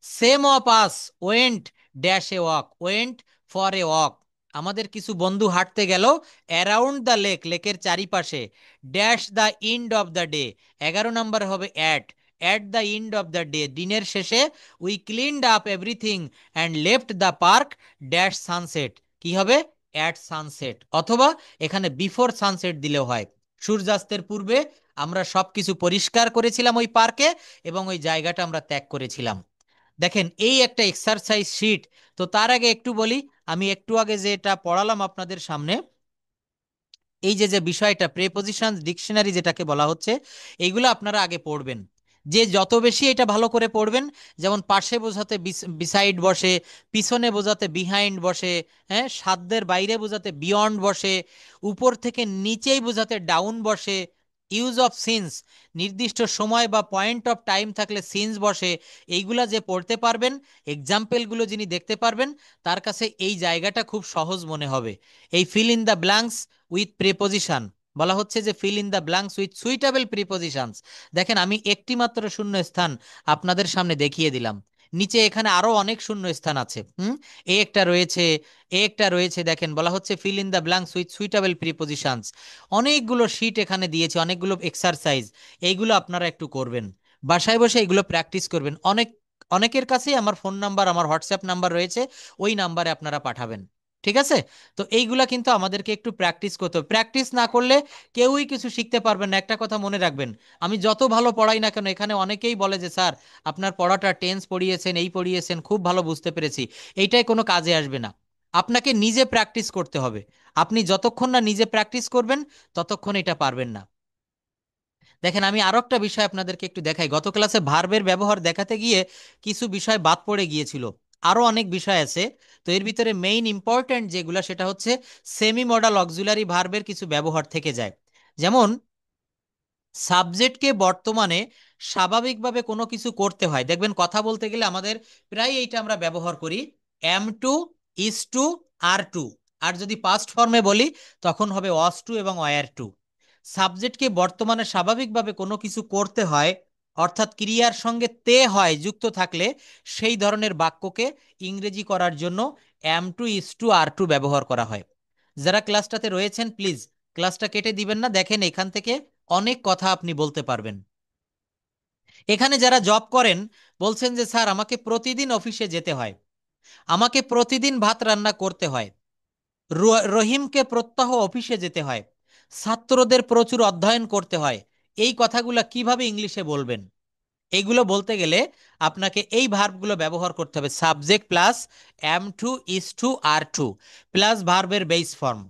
Some of us went dash a walk, went for a walk, আমাদের কিছু বন্ধু হাঁটতে গেল অ্যারাউন্ড দ্য লেক, লেকের চারিপাশে। Dash the end of the day, 11 নম্বরে হবে at, at the end of the day, দিনের শেষে। We cleaned up everything and left the park dash sunset, কি হবে? অ্যাট সানসেট, অথবা এখানে বিফোর সানসেট দিলেও হয়। সূর্যাস্তের পূর্বে আমরা সবকিছু পরিষ্কার করেছিলাম ওই পার্কে, এবং ওই জায়গাটা আমরা ত্যাগ করেছিলাম। দেখেন, এই একটা এক্সারসাইজ শিট। তো তার আগে একটু বলি, আমি একটু আগে যেটা পড়ালাম আপনাদের সামনে, এই যে যে বিষয়টা প্রেপোজিশন ডিকশনারি যেটাকে বলা হচ্ছে, এইগুলো আপনারা আগে পড়বেন। যে যত বেশি এটা ভালো করে পড়বেন, যেমন পাশে বোঝাতে বিসাইড বসে, পিছনে বোঝাতে বিহাইন্ড বসে, হ্যাঁ, সাধ্যের বাইরে বোঝাতে বিয়ন্ড বসে, উপর থেকে নিচেই বোঝাতে ডাউন বসে, ইউজ অফ সিন্স, নির্দিষ্ট সময় বা পয়েন্ট অফ টাইম থাকলে সিন্স বসে। এইগুলা যে পড়তে পারবেন, এক্সাম্পলগুলো যিনি দেখতে পারবেন, তার কাছে এই জায়গাটা খুব সহজ মনে হবে। এই fill in the blanks with preposition, বলা হচ্ছে যে fill in the blanks with suitable prepositions. দেখেন, আমি একটি মাত্র শূন্য স্থান আপনাদের সামনে দেখিয়ে দিলাম। নিচে এখানে আরো অনেক শূন্য স্থান আছে। এ একটা রয়েছে, এ একটা রয়েছে, দেখেন বলা হচ্ছে fill in the blanks with suitable prepositions. অনেকগুলো শিট এখানে দিয়েছে, অনেকগুলো এক্সারসাইজ, এইগুলো আপনারা একটু করবেন, বাসায় বসে এগুলো প্র্যাকটিস করবেন। অনেকের কাছেই আমার ফোন নাম্বার, আমার হোয়াটসঅ্যাপ নাম্বার রয়েছে, ওই নাম্বারে আপনারা পাঠাবেন। ঠিক আছে? তো এইগুলা কিন্তু আমাদেরকে একটু প্র্যাকটিস করতে হবে। প্র্যাকটিস না করলে কেউই কিছু শিখতে পারবেন না। একটা কথা মনে রাখবেন, আমি যত ভালো পড়াই না কেন, এখানে অনেকেই বলে যে স্যার আপনার পড়াটা টেন্স পড়িয়েছেন, এই পড়িয়েছেন, খুব ভালো বুঝতে পেরেছি, এইটাই কোনো কাজে আসবে না। আপনাকে নিজে প্র্যাকটিস করতে হবে। আপনি যতক্ষণ না নিজে প্র্যাকটিস করবেন ততক্ষণ এটা পারবেন না। দেখেন আমি আরো একটা বিষয় আপনাদেরকে একটু দেখাই। গত ক্লাসে ভার্বের ব্যবহার দেখাতে গিয়ে কিছু বিষয় বাদ পড়ে গিয়েছিল, আরো অনেক বিষয় আছে। তো এর ভিতরে মেইন ইম্পর্ট্যান্ট যেগুলো সেটা হচ্ছে সেমি মডাল অক্সিলারি ভার্বের কিছু ব্যবহার থেকে যায়। যেমন সাবজেক্টকে বর্তমানে স্বাভাবিকভাবে কোনো কিছু করতে হয়, দেখবেন কথা বলতে গেলে আমাদের প্রায় এইটা আমরা ব্যবহার করি, am to, is to, are to. আর যদি পাস্ট ফর্মে বলি তখন হবে ওয়াজ টু এবং ওয়্যার টু। সাবজেক্টকে বর্তমানে স্বাভাবিকভাবে কোনো কিছু করতে হয়, অর্থাৎ ক্রিয়ার সঙ্গে তে হয় যুক্ত থাকলে, সেই ধরনের বাক্যকে ইংরেজি করার জন্য am to, is to, are to ব্যবহার করা হয়। যারা ক্লাসটাতে রয়েছেন প্লিজ ক্লাসটা কেটে দিবেন না, দেখেন এখান থেকে অনেক কথা আপনি বলতে পারবেন। এখানে যারা জব করেন বলছেন যে স্যার আমাকে প্রতিদিন অফিসে যেতে হয়, আমাকে প্রতিদিন ভাত রান্না করতে হয়, রহিমকে প্রত্যহ অফিসে যেতে হয়, ছাত্রদের প্রচুর অধ্যয়ন করতে হয়, এই কথাগুলো কিভাবে ইংলিশে বলবেন? এইগুলো বলতে গেলে আপনাকে এই ভার্বগুলো ব্যবহার করতে হবে, subject plus am to, is to, are to plus ভার্বের base form,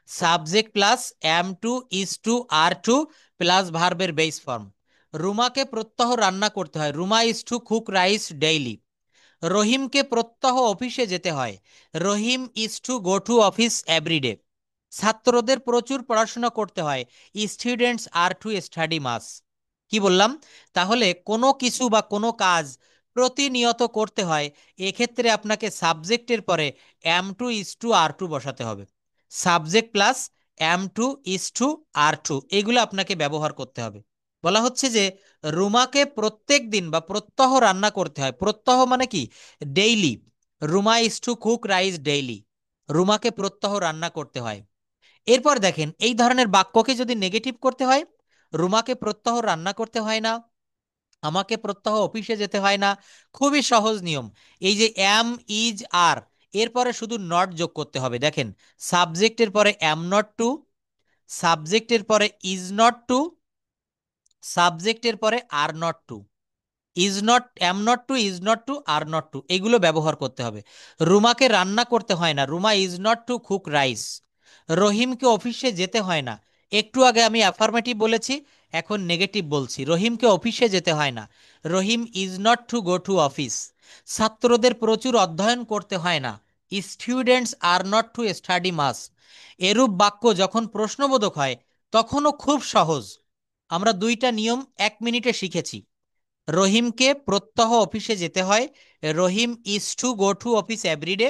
subject plus am to, is to, are to plus ভার্বের বেস ফর্ম। রুমাকে প্রত্যহ রান্না করতে হয়, Ruma is to cook rice daily. রহিমকে প্রত্যহ অফিসে যেতে হয়, Rahim is to go to office everyday. ছাত্রদের প্রচুর পড়াশোনা করতে হয়, students are to study much. কি বললাম? তাহলে কোনো কিছু বা কোনো কাজ প্রতিনিয়ত করতে হয়, এক্ষেত্রে আপনাকে সাবজেক্টের পরে am to, is to, are to বসাতে হবে। Subject plus am to, is to, are to এগুলো আপনাকে ব্যবহার করতে হবে। বলা হচ্ছে যে রুমাকে প্রত্যেক দিন বা প্রত্যহ রান্না করতে হয়, প্রত্যহ মানে কি, daily. Ruma is to cook rice daily, রুমাকে প্রত্যহ রান্না করতে হয়। এরপর দেখেন এই ধরনের বাক্যকে যদি নেগেটিভ করতে হয়, রুমাকে প্রত্যহ রান্না করতে হয় না, আমাকে প্রত্যহ অফিসে যেতে হয় না, খুবই সহজ নিয়ম। এই যে এম, ইজ, আর, এরপরে শুধু নট যোগ করতে হবে। দেখেন সাবজেক্টের পরে এম নট টু, সাবজেক্টের পরে ইজ নট টু, সাবজেক্টের পরে are not to, is not, am not to, is not to, are not to এগুলো ব্যবহার করতে হবে। রুমাকে রান্না করতে হয় না, Ruma is not to cook rice. রহিমকে অফিসে যেতে হয় না, একটু আগে আমি অ্যাফার্মেটিভ বলেছি, এখন নেগেটিভ বলছি, রহিমকে অফিসে যেতে হয় না, Rahim is not to go to office. ছাত্রদের প্রচুর অধ্যয়ন করতে হয় না, students are not to study much. এরূপ বাক্য যখন প্রশ্নবোধক হয় তখনও খুব সহজ। আমরা দুইটা নিয়ম 1 মিনিটে শিখেছি। রহিমকে প্রত্যহ অফিসে যেতে হয়, Rahim is to go to office everyday.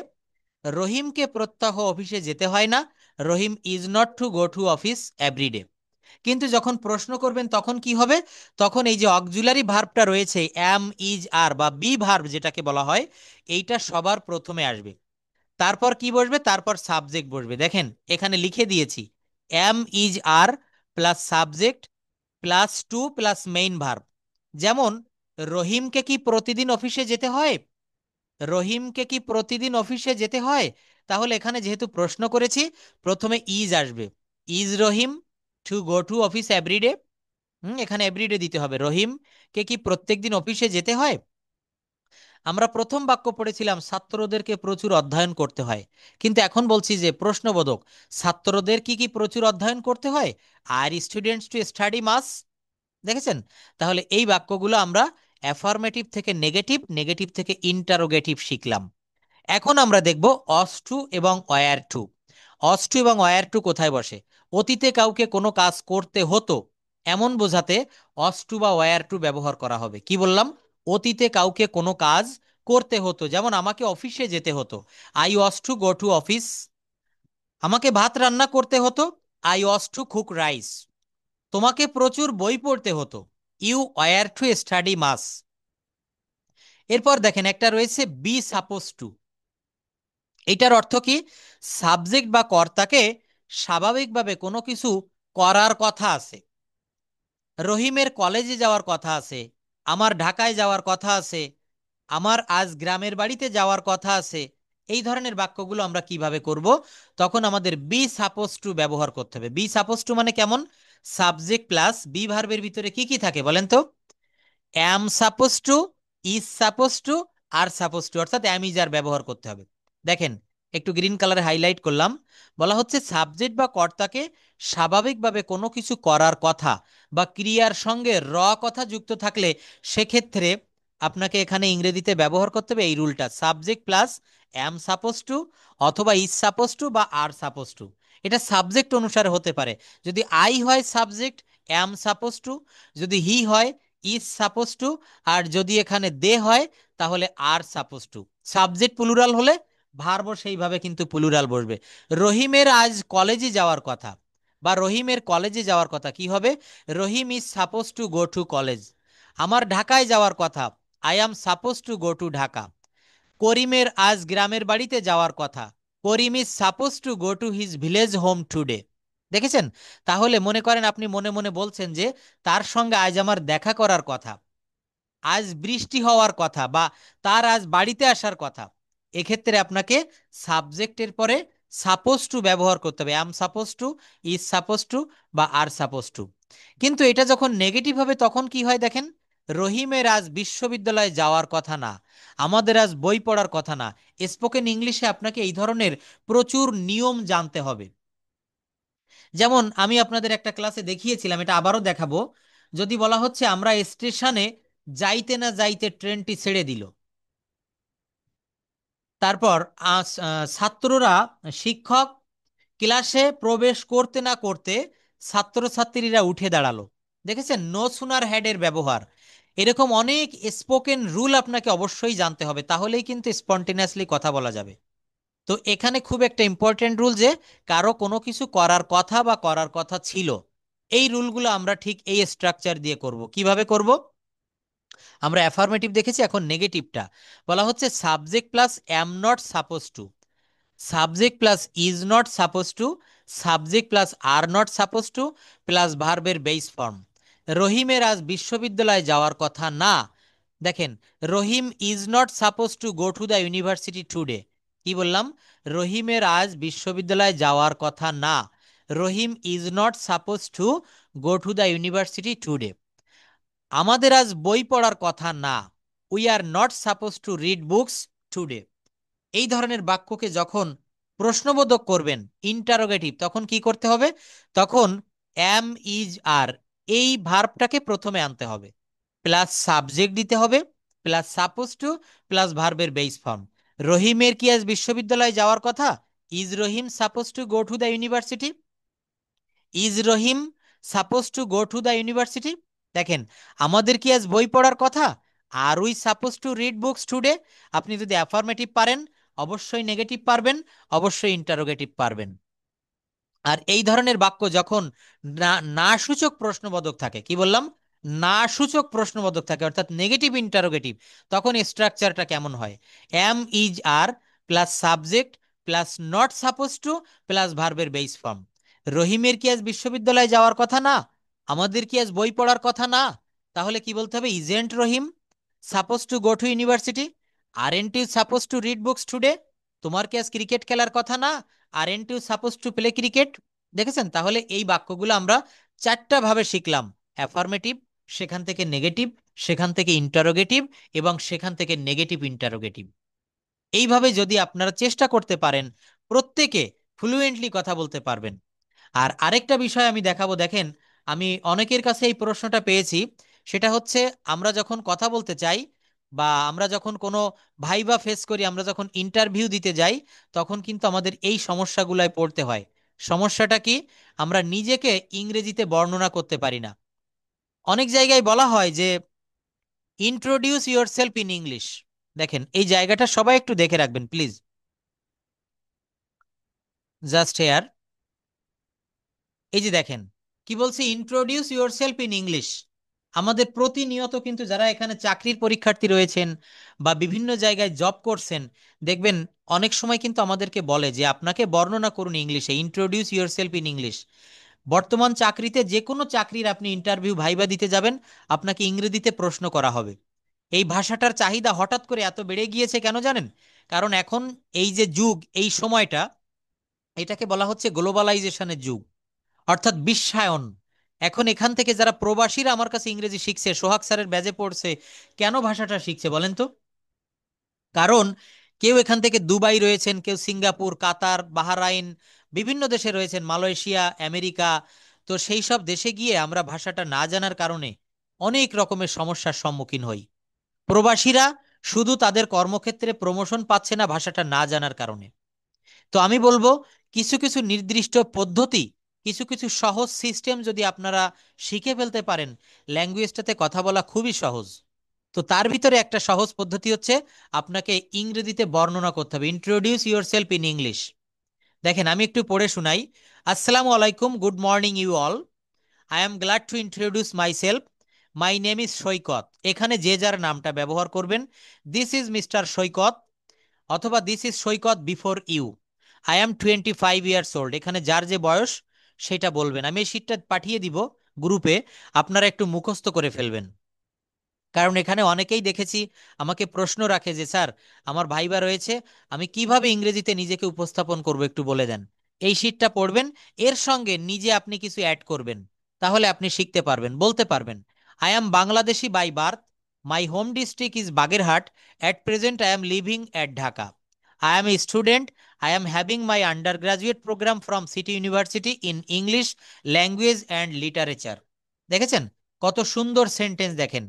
রহিমকে প্রত্যহ অফিসে যেতে হয় না, Rahim is not to go to office everyday. কিন্তু যখন প্রশ্ন করবেন তখন কি হবে? তখন এই যে অক্সিলারি ভার্বটা রয়েছে এম, ইজ, আর বা বি ভার্ব যেটাকে বলা হয়, এইটা সবার প্রথমে আসবে। তারপর কি বসবে? তারপর সাবজেক্ট বসবে। দেখেন এখানে লিখে দিয়েছি am, is, are plus subject plus to plus main verb. যেমন রহিমকে কি প্রতিদিন অফিসে যেতে হয়? রহিমকে কি প্রতিদিন অফিসে যেতে হয়? তাহলে এখানে যেহেতু প্রশ্ন করেছি প্রথমে ইজ আসবে, is Rahim to go to office every day. এখানে এভরিডে দিতে হবে। রহিম কে কি প্রত্যেকদিন অফিসে যেতে হয়? আমরা প্রথম বাক্য পড়েছিলাম ছাত্রদেরকে প্রচুর অধ্যয়ন করতে হয়, কিন্তু এখন বলছি যে প্রশ্নবোধক, ছাত্রদের কি কি প্রচুর অধ্যয়ন করতে হয়? আর স্টুডেন্টস টু স্টাডি মাস। দেখেছেন? তাহলে এই বাক্যগুলো আমরা অ্যাফার্মেটিভ থেকে নেগেটিভ, নেগেটিভ থেকে ইন্টারোগেটিভ শিখলাম। এখন আমরা দেখব অস টু এবং ওয়্যার টু। অস টু এবং ওয়্যার টু কোথায় বসে? অতীতে কাউকে কোনো কাজ করতে হতো এমন বোঝাতে অস টু বা ওয়্যার টু ব্যবহার করা হবে। কি বললাম? অতীতে কাউকে কোনো কাজ করতে হতো, যেমন আমাকে অফিসে যেতে হতো, I was two go to office. আমাকে ভাত রান্না করতে হতো, I was two cook rice. তোমাকে প্রচুর বই পড়তে হতো, ইউ ওয়্যার টু স্টাডি মাস। এরপর দেখেন একটা রয়েছে বি সাপোজ টু। এটার অর্থ কি? সাবজেক্ট বা কর্তাকে স্বাভাবিকভাবে কোনো কিছু করার কথা আছে। রহিমের কলেজে যাওয়ার কথা আছে, আমার ঢাকায় যাওয়ার কথা আছে, আমার আজ গ্রামের বাড়িতে যাওয়ার কথা আছে। এই ধরনের বাক্যগুলো আমরা কিভাবে করব? তখন আমাদের বি সাপোজ টু ব্যবহার করতে হবে। বি সাপোজ টু মানে কেমন? সাবজেক্ট প্লাস বি ভার্বের ভিতরে কি কি থাকে বলেন তো? Am suppose to, is suppose to, are suppose to, অর্থাৎ অ্যাম ইজ আর ব্যবহার করতে হবে। দেখেন একটু গ্রিন কালারে হাইলাইট করলাম। বলা হচ্ছে সাবজেক্ট বা কর্তাকে স্বাভাবিকভাবে কোনো কিছু করার কথা বা ক্রিয়ার সঙ্গে র কথা যুক্ত থাকলে সেক্ষেত্রে আপনাকে এখানে ইংরেজিতে ব্যবহার করতে হবে এই রুলটা, subject plus am suppose to অথবা ইজ সাপোজ টু বা আর সাপোজ টু। এটা সাবজেক্ট অনুসারে হতে পারে। যদি আই হয় সাবজেক্ট, অ্যাম সাপোজ টু; যদি হি হয় ইজ সাপোজ টু; আর যদি এখানে দে হয় তাহলে are suppose to. Subject plural হলে ভার্বও সেইভাবে কিন্তু প্লুরাল বসবে। রহিমের আজ কলেজে যাওয়ার কথা বা রহিমের কলেজে যাওয়ার কথা কি হবে? Rahim is suppose to go to college. আমার ঢাকায় যাওয়ার কথা, I am suppose to go to Dhaka. করিমের আজ গ্রামের বাড়িতে যাওয়ার কথা, Karim is suppose to go to his village home today. দেখেছেন? তাহলে মনে করেন আপনি মনে মনে বলছেন যে তার সঙ্গে আজ আমার দেখা করার কথা, আজ বৃষ্টি হওয়ার কথা, বা তার আজ বাড়িতে আসার কথা। এক্ষেত্রে আপনাকে সাবজেক্টের পরে সাপোজ টু ব্যবহার করতে হবে, অ্যাম suppose to, is suppose to বা আর সাপোজ টু। কিন্তু এটা যখন নেগেটিভ হবে তখন কি হয় দেখেন? রহিমের আজ বিশ্ববিদ্যালয়ে যাওয়ার কথা না, আমাদের আজ বই পড়ার কথা না। স্পোকেন ইংলিশে আপনাকে এই ধরনের প্রচুর নিয়ম জানতে হবে। যেমন আমি আপনাদের একটা ক্লাসে দেখিয়েছিলাম, এটা আবারও দেখাবো। যদি বলা হচ্ছে আমরা স্টেশনে যাইতে না যাইতে ট্রেনটি ছেড়ে দিল, তারপর ছাত্ররা, শিক্ষক ক্লাসে প্রবেশ করতে না করতে ছাত্রছাত্রীরা উঠে দাঁড়ালো। দেখেছেন? নো সুনার হ্যাড এর ব্যবহার। এরকম অনেক স্পোকেন রুল আপনাকে অবশ্যই জানতে হবে, তাহলেই কিন্তু স্পন্টেনিয়াসলি কথা বলা যাবে। তো এখানে খুব একটা ইম্পর্টেন্ট রুল যে কারো কোনো কিছু করার কথা বা করার কথা ছিল, এই রুলগুলো আমরা ঠিক এই স্ট্রাকচার দিয়ে করব। কিভাবে করব? আমরা অ্যাফার্মেটিভ দেখেছি, এখন নেগেটিভটা বলা হচ্ছে subject plus am not suppose to, subject plus is not suppose to, subject plus are not suppose to plus ভার্বের বেস ফর্ম। রহিমের আজ বিশ্ববিদ্যালয়ে যাওয়ার কথা না। দেখেন, Rahim is not suppose to go to the university today. কি বললাম? রহিমের আজ বিশ্ববিদ্যালয়ে যাওয়ার কথা না, Rahim is not suppose to go to the university today. আমাদের আজ বই পড়ার কথা না, we are not suppose to read books today. এই ধরনের বাক্যকে যখন প্রশ্নবোধক করবেন, ইন্টারোগেটিভ, তখন কি করতে হবে? তখন অ্যাম ইজ আর এই ভার্বটাকে প্রথমে আনতে হবে, প্লাস সাবজেক্ট দিতে হবে, প্লাস সাপোজ টু, প্লাস ভার্বের বেস ফর্ম। রহিমের কি আজ বিশ্ববিদ্যালয়ে যাওয়ার কথা? Is Rahim suppose to go to the university? Is Rahim suppose to go to the university? দেখেন, আমাদের কি আজ বই পড়ার কথা? Are we suppose to read books today? আপনি যদি অ্যাফার্মেটিভ পারেন অবশ্যই নেগেটিভ পারবেন, অবশ্যই ইন্টারোগেটিভ পারবেন। আর এই ধরনের বাক্য যখন না না সূচক প্রশ্নবোধক থাকে, কি বললাম? না সূচক প্রশ্নবোধক থাকে, অর্থাৎ নেগেটিভ ইন্টারোগেটিভ, তখন স্ট্রাকচারটা কেমন হয়? Am is are plus subject plus not suppose to plus ভার্বের বেস ফর্ম। রহিমের কি আজ বিশ্ববিদ্যালয়ে যাওয়ার কথা না, আমাদের কি আজ বই পড়ার কথা না, তাহলে কি বলতে হবে? Isn't Rahim suppose to go to university? Aren't you suppose to read books today? তোমার কি আজ ক্রিকেট খেলার কথা না, aren't you suppose to play cricket? দেখেছেন? তাহলে এই বাক্যগুলো আমরা চারটা ভাবে শিখলাম: অ্যাফার্মেটিভ, সেখান থেকে নেগেটিভ, সেখান থেকে ইন্টারোগেটিভ, এবং সেখান থেকে নেগেটিভ ইন্টারোগেটিভ। এইভাবে যদি আপনারা চেষ্টা করতে পারেন, প্রত্যেকে ফ্লুয়েন্টলি কথা বলতে পারবেন। আর আরেকটা বিষয় আমি দেখাবো, দেখেন, আমি অনেকের কাছে এই প্রশ্নটা পেয়েছি। সেটা হচ্ছে, আমরা যখন কথা বলতে চাই বা আমরা যখন কোনো ভাইবা ফেস করি, আমরা যখন ইন্টারভিউ দিতে যাই, তখন কিন্তু আমাদের এই সমস্যাগুলোয় পড়তে হয়। সমস্যাটা কি? আমরা নিজেকে ইংরেজিতে বর্ণনা করতে পারি না। অনেক জায়গায় বলা হয় যে introduce your self in English. দেখেন, এই জায়গাটা সবাই একটু দেখে রাখবেন প্লিজ, জাস্ট হেয়ার। এই যে দেখেন কি বলছে, introduce your self in English. আমাদের প্রতিনিয়ত কিন্তু যারা এখানে চাকরির পরীক্ষার্থী রয়েছেন বা বিভিন্ন জায়গায় জব করছেন, দেখবেন অনেক সময় কিন্তু আমাদেরকে বলে যে আপনাকে বর্ণনা করুন ইংলিশে, ইন্ট্রোডিউস ইয়োরসেলফ ইন ইংলিশ। বর্তমান চাকরিতে যে কোনো চাকরির আপনি ইন্টারভিউ ভাইবা দিতে যাবেন, আপনাকে ইংরেজিতে প্রশ্ন করা হবে। এই ভাষাটার চাহিদা হঠাৎ করে এত বেড়ে গিয়েছে কেন জানেন? কারণ এখন এই যে যুগ, এই সময়টা, এটাকে বলা হচ্ছে গ্লোবালাইজেশনের যুগ, অর্থাৎ বিশ্বায়ন। এখন এখান থেকে যারা প্রবাসীরা আমার কাছে ইংরেজি শিখছে, সোহাগ স্যারের ব্যাজে পড়ছে, কেন ভাষাটা শিখছে বলেন তো? কারণ কেউ এখান থেকে দুবাই রয়েছেন, কেউ সিঙ্গাপুর, কাতার, বাহরাইন, বিভিন্ন দেশে রয়েছেন, মালয়েশিয়া, আমেরিকা। তো সেই সব দেশে গিয়ে আমরা ভাষাটা না জানার কারণে অনেক রকমের সমস্যার সম্মুখীন হই। প্রবাসীরা শুধু তাদের কর্মক্ষেত্রে প্রমোশন পাচ্ছে না ভাষাটা না জানার কারণে। তো আমি বলবো, কিছু কিছু নির্দিষ্ট পদ্ধতি, কিছু কিছু সহজ সিস্টেম যদি আপনারা শিখে ফেলতে পারেন, ল্যাঙ্গুয়েজটাতে কথা বলা খুবই সহজ। তো তার ভিতরে একটা সহজ পদ্ধতি হচ্ছে আপনাকে ইংরেজিতে বর্ণনা করতে হবে, ইন্ট্রোডিউস ইউরসেলফ ইন ইংলিশ। দেখেন আমি একটু পড়ে শোনাই। আসসালামু আলাইকুম, good morning you all. I am glad to introduce myself. My name is Saikat. এখানে যে যার নামটা ব্যবহার করবেন। দিস ইজ মিস্টার সৈকত, অথবা this is Saikat before you. I am 25 years old. এখানে যার যে বয়স সেটা বলবেন। আমি এই শীটটা পাঠিয়ে দিব গ্রুপে, আপনারা একটু মুখস্থ করে ফেলবেন। কারণ এখানে অনেকেই দেখেছি আমাকে প্রশ্ন রাখে যে স্যার, আমার ভাইবা রয়েছে, আমি কিভাবে ইংরেজিতে নিজেকে উপস্থাপন করব, একটু বলে দেন। এই শীটটা পড়বেন, এর সঙ্গে নিজে আপনি কিছু অ্যাড করবেন, তাহলে আপনি শিখতে পারবেন, বলতে পারবেন। I am Bangladeshi by birth. My home district is Bagerhat. At present I am living at Dhaka. I am a student. I am having my undergraduate program from City University in English language and literature. দেখেছেন কত সুন্দর সেন্টেন্স? দেখেন,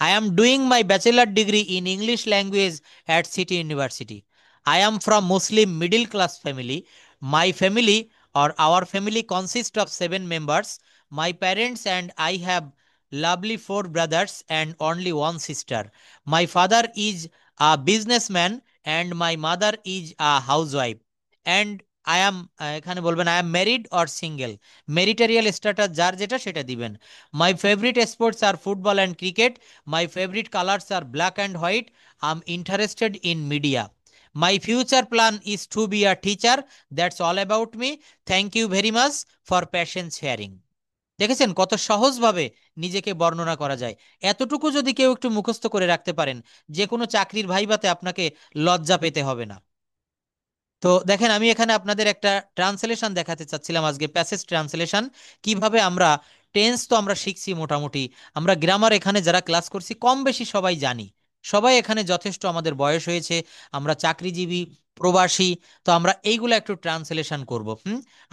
I am doing my bachelor degree in English language at City University. I am from Muslim middle class family. My family, or our family, consists of 7 members. My parents and I have lovely 4 brothers and only one sister. My father is a businessman and my mother is a housewife. And I am এখানে বলবেন I am married or single. Marital status যার যেটা সেটা দিবেন। My favorite sports are football and cricket. My favorite colors are black and white. I'm interested in media. My future plan is to be a teacher. That's all about me. Thank you very much for patience sharing. দেখেছেন কত সহজভাবে নিজেকে বর্ণনা করা যায়? এতটুকু যদি কেউ একটু মুখস্থ করে রাখতে পারেন, যে কোনো চাকরির ভাইভাতে আপনাকে লজ্জা পেতে হবে না। তো দেখেন আমি এখানে আপনাদের একটা ট্রান্সলেশন দেখাতে চাচ্ছিলাম আজকে, প্যাসেজ ট্রান্সলেশন। কিভাবে আমরা টেন্স তো আমরা শিখছি মোটামুটি, আমরা গ্রামার এখানে যারা ক্লাস করছি কম বেশি সবাই জানি, সবাই এখানে যথেষ্ট আমাদের বয়স হয়েছে, আমরা চাকরিজীবী, প্রবাসী। তো আমরা এইগুলো একটু ট্রান্সলেশন করব।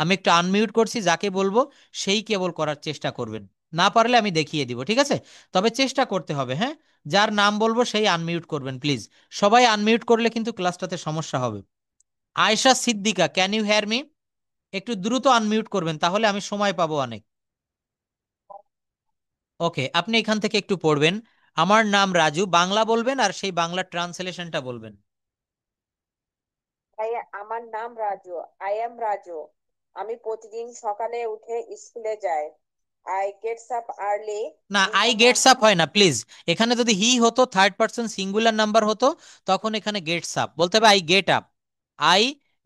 আমি একটু আনমিউট করছি, যাকে বলবো সেই কেবল করার চেষ্টা করবেন, না পারলে আমি দেখিয়ে দিব, ঠিক আছে? তবে চেষ্টা করতে হবে, হ্যাঁ। যার নাম বলবো সেই আনমিউট করবেন প্লিজ। সবাই আনমিউট করলে কিন্তু ক্লাসটাতে সমস্যা হবে। Ayesha Siddika, can you hear me? একটু দ্রুত আনমিউট করবেন, তাহলে আমি সময় পাবো অনেক। ওকে, আপনি এখান থেকে একটু পড়বেন। আমার নাম রাজু, বাংলা বলবেন আর সেই বাংলা ট্রান্সলেশনটা বলবেন। আমার নাম রাজু। I am Raju. আমি প্রতিদিন সকালে উঠে স্কুলে যাই। আই গেটস আপ আর্লি না, in I the gets morning. Up হয় না প্লিজ। এখানে যদি হি হতো, থার্ড পার্সন সিঙ্গুলার নাম্বার হতো, তখন এখানে গেটস আপ বলতে হবে, I get up. I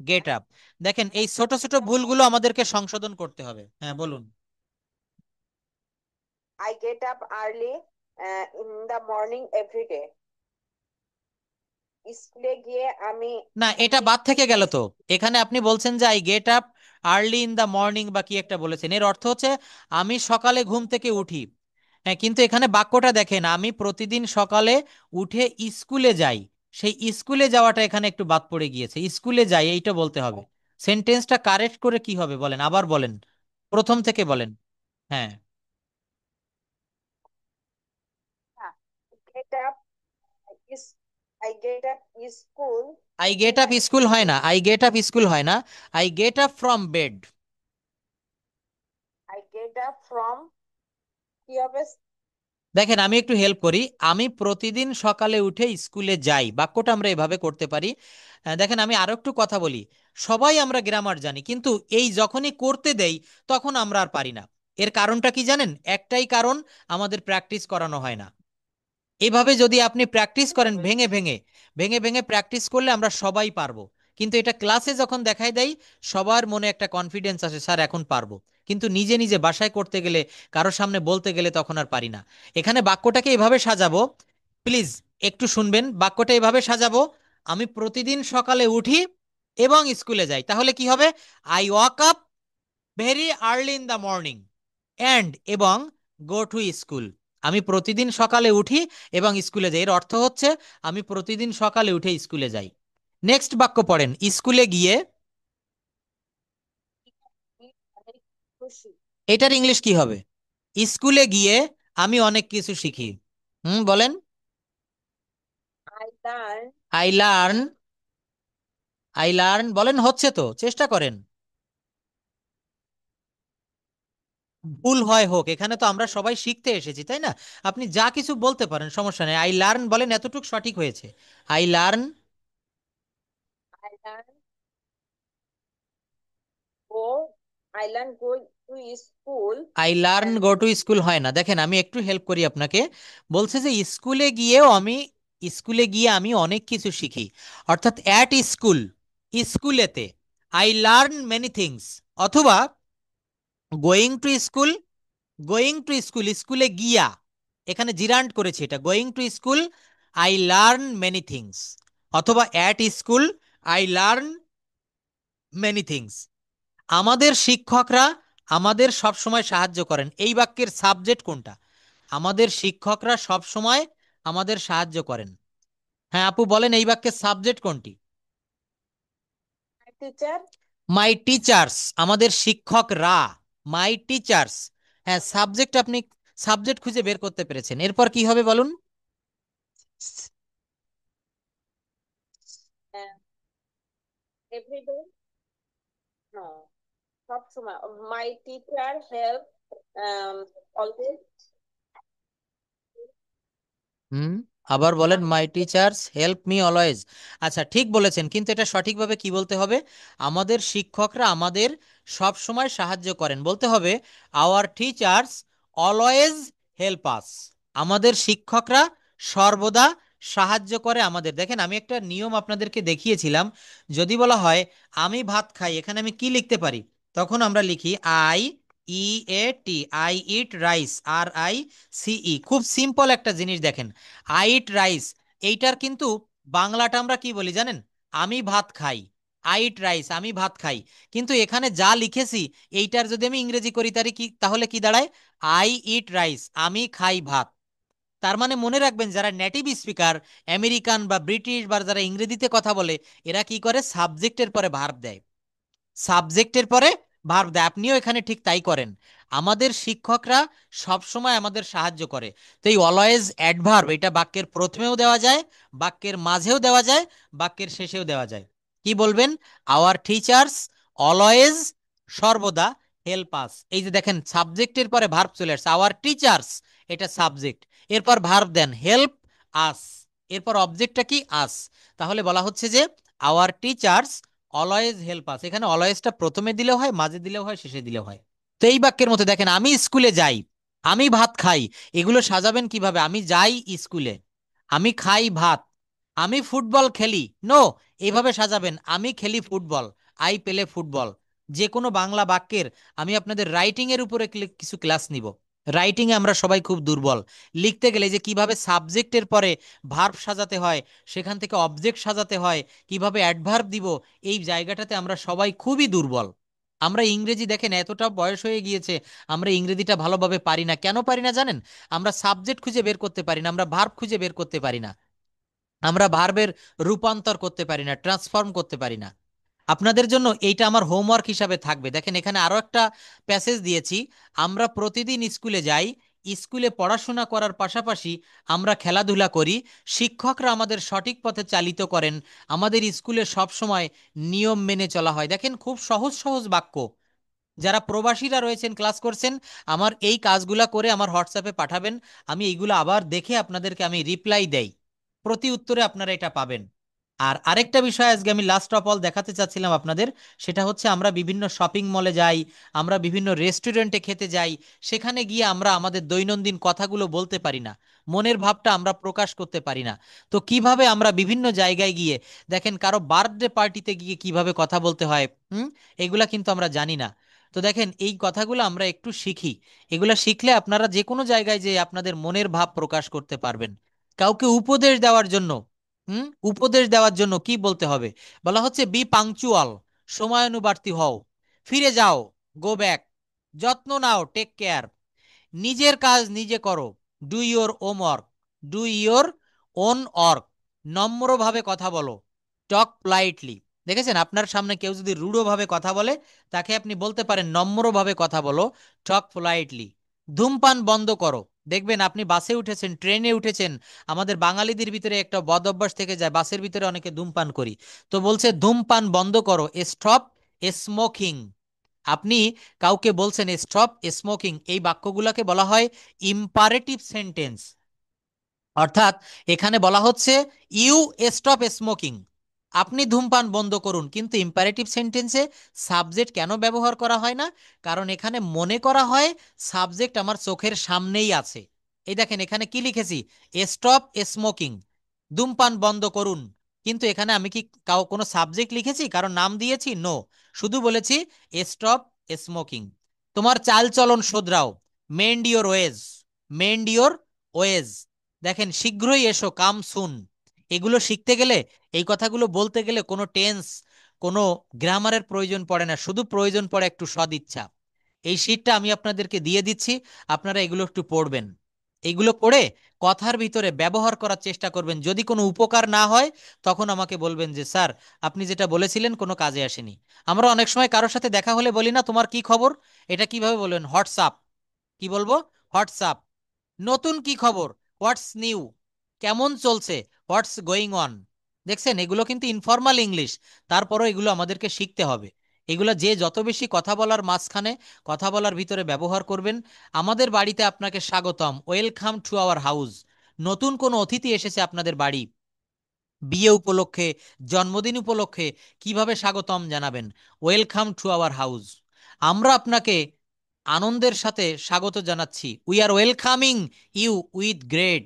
get up. দেখেন এই ছোট ছোট ভুলগুলো আমাদেরকে সংশোধন করতে হবে। হ্যাঁ বলুন। I get up early in the morning every day. স্কুলে গিয়ে আমি না, এটা বাদ থেকে নিজ গেল নিজ তো। এখানে আপনি বলছেন যে I get up early in the morning বা কি একটা বলেছেন, এর অর্থ হচ্ছে আমি সকালে ঘুম থেকে উঠি। হ্যাঁ, কিন্তু এখানে বাক্যটা দেখেন, আমি প্রতিদিন সকালে উঠে স্কুলে যাই। সেই স্কুলে যাওয়াটা এখানে একটু বাদ পড়ে গিয়েছে, স্কুলে যাই এইটা বলতে হবে। সেন্টেন্সটা কারেক্ট করে কি হবে বলেন, আবার বলেন, প্রথম থেকে বলেন। হ্যাঁ, get up is I get up school I in get the up school হয় ইভিনিং। না, আই গেট আপ স্কুল হয় না, I get up from bed. I get up from, কি হবে? দেখেন আমি একটু হেল্প করি। আমি প্রতিদিন সকালে উঠে স্কুলে যাই, বাক্যটা আমরা এভাবে করতে পারি। দেখেন আমি আরো একটু কথা বলি। সবাই আমরা গ্রামার জানি, কিন্তু এই যখনই করতে দেই তখন আমরা আর পারি না। এর কারণটা কি জানেন? একটাই কারণ, আমাদের প্র্যাকটিস করানো হয় না। এভাবে যদি আপনি প্র্যাকটিস করেন ভেঙে ভেঙে ভেঙে ভেঙে প্র্যাকটিস করলে আমরা সবাই পারবো। কিন্তু এটা ক্লাসে যখন দেখাই দেয়, সবার মনে একটা কনফিডেন্স আসে, স্যার এখন পারবো। কিন্তু নিজে নিজে বাসায় করতে গেলে, কারোর সামনে বলতে গেলে তখন আর পারি না। এখানে বাক্যটাকে এভাবে সাজাবো, প্লিজ একটু শুনবেন। বাক্যটা এভাবে সাজাবো, আমি প্রতিদিন সকালে উঠি এবং স্কুলে যাই। তাহলে কি হবে? I walk up very early in the morning and এবং গো টু স্কুল। আমি প্রতিদিন সকালে উঠি এবং স্কুলে যাই। এর অর্থ হচ্ছে আমি প্রতিদিন সকালে উঠে স্কুলে যাই। নেক্সট বাক্য পড়েন, স্কুলে গিয়ে। অনেক খুশি। এটার ইংলিশ কি হবে? স্কুলে গিয়ে আমি অনেক কিছু শিখি। বলেন। I learn I learn. I learn বলেন, হচ্ছে তো, চেষ্টা করেন। ভুল হয় হোক, এখানে তো আমরা সবাই শিখতে এসেছি, তাই না? আপনি যা কিছু বলতে পারেন, সমস্যা নেই। আই লার্ন বলেন, এতটুকু সঠিক হয়েছে। I learn. I learn go I learn go to school I learn and go to school হয় না, দেখেন আমি একটু হেল্প করি আপনাকে। বলছে যে স্কুলে গিয়ে আমি অনেক কিছু শিখি, অর্থাৎ অ্যাট স্কুল, স্কুলেতে। আই লার্ন মেনি থিংস, অথবা going to school, going to school, স্কুলে গিয়া, এখানে জিরান্ট করেছি এটা, going to school I learn many things, অথবা at school I learn many things. আমাদের শিক্ষকরা আমাদের সব সময় সাহায্য করেন। এই বাক্যের সাবজেক্ট কোনটা? আমাদের শিক্ষকরা সব সময় আমাদের সাহায্য করেন। হ্যাঁ আপু বলেন, এই বাক্যের সাবজেক্ট কোনটি? My teacher. মাই টিচার্স, আমাদের শিক্ষকরা। মাই টিচার্স। হ্যাঁ, সাবজেক্ট আপনি সাবজেক্ট খুঁজে বের করতে পেরেছেন। এরপর কি হবে বলুন? এভরিডে, নো, সব সময়। My teacher help always. হুম, আবার বলেন, my teachers help me always. আচ্ছা, ঠিক বলেছেন, কিন্তু এটা সঠিকভাবে কি বলতে হবে? আমাদের শিক্ষকরা আমাদের সব সময় সাহায্য করেন বলতে হবে, our teachers always help us. আমাদের শিক্ষকরা সর্বদা সাহায্য করে আমাদের। দেখেন আমি একটা নিয়ম আপনাদেরকে দেখিয়েছিলাম, যদি বলা হয় আমি ভাত খাই, এখানে আমি কি লিখতে পারি? তখন আমরা লিখি I E A T, I eat rice, আর আই সিই। খুব সিম্পল একটা জিনিস দেখেন, আই ইট রাইস, এইটার কিন্তু বাংলাটা আমরা কি বলি জানেন? আমি ভাত খাই। আই ইট রাইস, আমি ভাত খাই। কিন্তু এখানে যা লিখেছি, এইটার যদি আমি ইংরেজি করি তাহলে কি দাঁড়ায়? আই ইট রাইস, আমি খাই ভাত। তার মানে মনে রাখবেন, যারা নেটিভ স্পিকার, আমেরিকান বা ব্রিটিশ বা যারা ইংরেজিতে কথা বলে, এরা কি করে? সাবজেক্টের পরে ভার্ব দেয়। সাবজেক্টের পরে ভার্ব দেয়। আপনিও এখানে ঠিক তাই করেন। আমাদের শিক্ষকরা সব সময় আমাদের সাহায্য করে। তো এই অলওয়েজ অ্যাডভার্ব, এটা বাক্যের প্রথমেও দেওয়া যায়, বাক্যের মাঝেও দেওয়া যায়, বাক্যের শেষেও দেওয়া যায়। কি বলবেন? আওয়ার টিচার্স অলওয়েজ, সর্বদা, হেল্প আস। এই যে দেখেন, সাবজেক্টের পরে ভার্ব চলে আসছে, আওয়ার টিচার্স, এটা সাবজেক্ট। এরপর ভার্ব দেন হেল্প আস, এরপর অবজেক্টটা কি? আস। তাহলে বলা হচ্ছে যে our teachers always help us. এখানে অলওয়েজটা প্রথমে দিলেও হয়, মাঝে দিলেও হয়, শেষে দিলেও হয়। তো এই বাক্যের মধ্যে দেখেন, আমি স্কুলে যাই, আমি ভাত খাই, এগুলো সাজাবেন কিভাবে? আমি যাই স্কুলে, আমি খাই ভাত, আমি ফুটবল খেলি, নো, এইভাবে সাজাবেন, আমি খেলি ফুটবল, আই প্লে ফুটবল। যে কোনো বাংলা বাক্যের আমি আপনাদের রাইটিং এর উপরে কিছু ক্লাস নিব। রাইটিং এ আমরা সবাই খুব দুর্বল। লিখতে গেলে যে কিভাবে সাবজেক্টের পরে ভার্ব সাজাতে হয়, সেখান থেকে অবজেক্ট সাজাতে হয়, কিভাবে অ্যাডভার্ব দিব, এই জায়গাটাতে আমরা সবাই খুবই দুর্বল। আমরা ইংরেজি দেখেন এতটা বয়স হয়ে গিয়েছে, আমরা ইংরেজিটা ভালোভাবে পারি না। কেন পারি না জানেন? আমরা সাবজেক্ট খুঁজে বের করতে পারি না, আমরা ভার্ব খুঁজে বের করতে পারি না, আমরা ভার্বের রূপান্তর করতে পারি না, ট্রান্সফর্ম করতে পারি না। আপনাদের জন্য এইটা আমার হোমওয়ার্ক হিসাবে থাকবে। দেখেন এখানে আরো একটা প্যাসেজ দিয়েছি, আমরা প্রতিদিন স্কুলে যাই, স্কুলে পড়াশোনা করার পাশাপাশি আমরা খেলাধুলা করি, শিক্ষকরা আমাদের সঠিক পথে চালিত করেন, আমাদের স্কুলে সব সময় নিয়ম মেনে চলা হয়। দেখেন খুব সহজ সহজ বাক্য। যারা প্রবাসীরা রয়েছেন, ক্লাস করছেন, আমার এই কাজগুলা করে আমার হোয়াটসঅ্যাপে পাঠাবেন, আমি এইগুলো আবার দেখে আপনাদেরকে আমি রিপ্লাই দেই, প্রতি উত্তরে আপনারা এটা পাবেন। আর আরেকটা বিষয় আজকে আমি লাস্ট অফ অল দেখাতে চাচ্ছিলাম আপনাদের, সেটা হচ্ছে আমরা বিভিন্ন শপিং মলে যাই, আমরা বিভিন্ন রেস্টুরেন্টে খেতে যাই, সেখানে গিয়ে আমরা আমাদের দৈনন্দিন কথাগুলো বলতে পারি না, মনের ভাবটা আমরা প্রকাশ করতে পারি না। তো কিভাবে আমরা বিভিন্ন জায়গায় গিয়ে, দেখেন কারো বার্থডে পার্টিতে গিয়ে কিভাবে কথা বলতে হয়, এগুলা কিন্তু আমরা জানি না। তো দেখেন এই কথাগুলো আমরা একটু শিখি, এগুলা শিখলে আপনারা যে কোনো জায়গায় যে আপনাদের মনের ভাব প্রকাশ করতে পারবেন। কাউকে উপদেশ দেওয়ার জন্য, উপদেশ দেওয়ার জন্য কি বলতে হবে? বলা হচ্ছে বি পাংচুয়াল, সময়ানুবর্তী হও, ফিরে যাও, গো ব্যাক, যত্ন নাও, টেক কেয়ার, নিজের কাজ নিজে করো, do your own work, do your own work, নম্রভাবে কথা বলো, টক পোলাইটলি। দেখেছেন, আপনার সামনে কেউ যদি রূঢ়ভাবে কথা বলে, তাকে আপনি বলতে পারেন নম্রভাবে কথা বলো, টক পোলাইটলি। ধূমপান বন্ধ করো। দেখবেন আপনি বাসে উঠেছেন, ট্রেনে উঠেছেন, আমাদের বাঙালিদের ভিতরে একটা বদ অভ্যাস থেকে যায়, বাসের ভিতরে অনেকে ধূমপান করি। তো বলছে ধূমপান বন্ধ করো, স্টপ স্মোকিং। আপনি কাউকে বলছেন স্টপ স্মোকিং, এই বাক্যগুলোকে বলা হয় ইম্পারেটিভ সেন্টেন্স। অর্থাৎ এখানে বলা হচ্ছে ইউ স্টপ স্মোকিং, আপনি ধূমপান বন্ধ করুন। কিন্তু ইম্পারেটিভ সেন্টেন্সে সাবজেক্ট কেন ব্যবহার করা হয় না? কারণ এখানে মনে করা হয় সাবজেক্ট আমার চোখের সামনেই আছে। এই দেখেন এখানে কি লিখেছি, স্টপ স্মোকিং, ধূমপান বন্ধ করুন। কিন্তু এখানে আমি কি কোনো সাবজেক্ট লিখেছি, কারণ নাম দিয়েছি? নো, শুধু বলেছি স্টপ স্মোকিং। তোমার চাল চলন শোধরাও, mend your ways, mend your ways. দেখেন শীঘ্রই এসো, কাম সুন। এগুলো শিখতে গেলে, এই কথাগুলো বলতে গেলে কোনো টেন্স, কোনো গ্রামারের প্রয়োজন পড়ে না, শুধু প্রয়োজন পড়ে একটু সদিচ্ছা। এই শীটটা আমি আপনাদেরকে দিয়ে দিচ্ছি, আপনারা এগুলো একটু পড়বেন। এগুলো পড়ে কথার ভিতরে ব্যবহার করার চেষ্টা করবেন। যদি কোনো উপকার না হয়, তখন আমাকে বলবেন যে স্যার আপনি যেটা বলেছিলেন কোনো কাজে আসেনি। আমরা অনেক সময় কারোর সাথে দেখা হলে বলি না তোমার কি খবর, এটা কিভাবে বলবেন? হোয়াটসঅ্যাপ। কি বলবো? হোয়াটসঅ্যাপ। নতুন কি খবর? What's new. কেমন চলছে? What's going on. দেখছেন, এগুলো কিন্তু ইনফর্মাল ইংলিশ, তারপরও এগুলো আমাদেরকে শিখতে হবে। এগুলো যে যত বেশি কথা বলার মাঝখানে, কথা বলার ভিতরে ব্যবহার করবেন। আমাদের বাড়িতে আপনাকে স্বাগতম, ওয়েলকাম টু আওয়ার হাউস। নতুন কোনো অতিথি এসেছে আপনাদের বাড়ি, বিয়ে উপলক্ষে, জন্মদিন উপলক্ষে, কিভাবে স্বাগতম জানাবেন? Welcome to our house. আমরা আপনাকে আনন্দের সাথে স্বাগত জানাচ্ছি, we are welcoming you with great.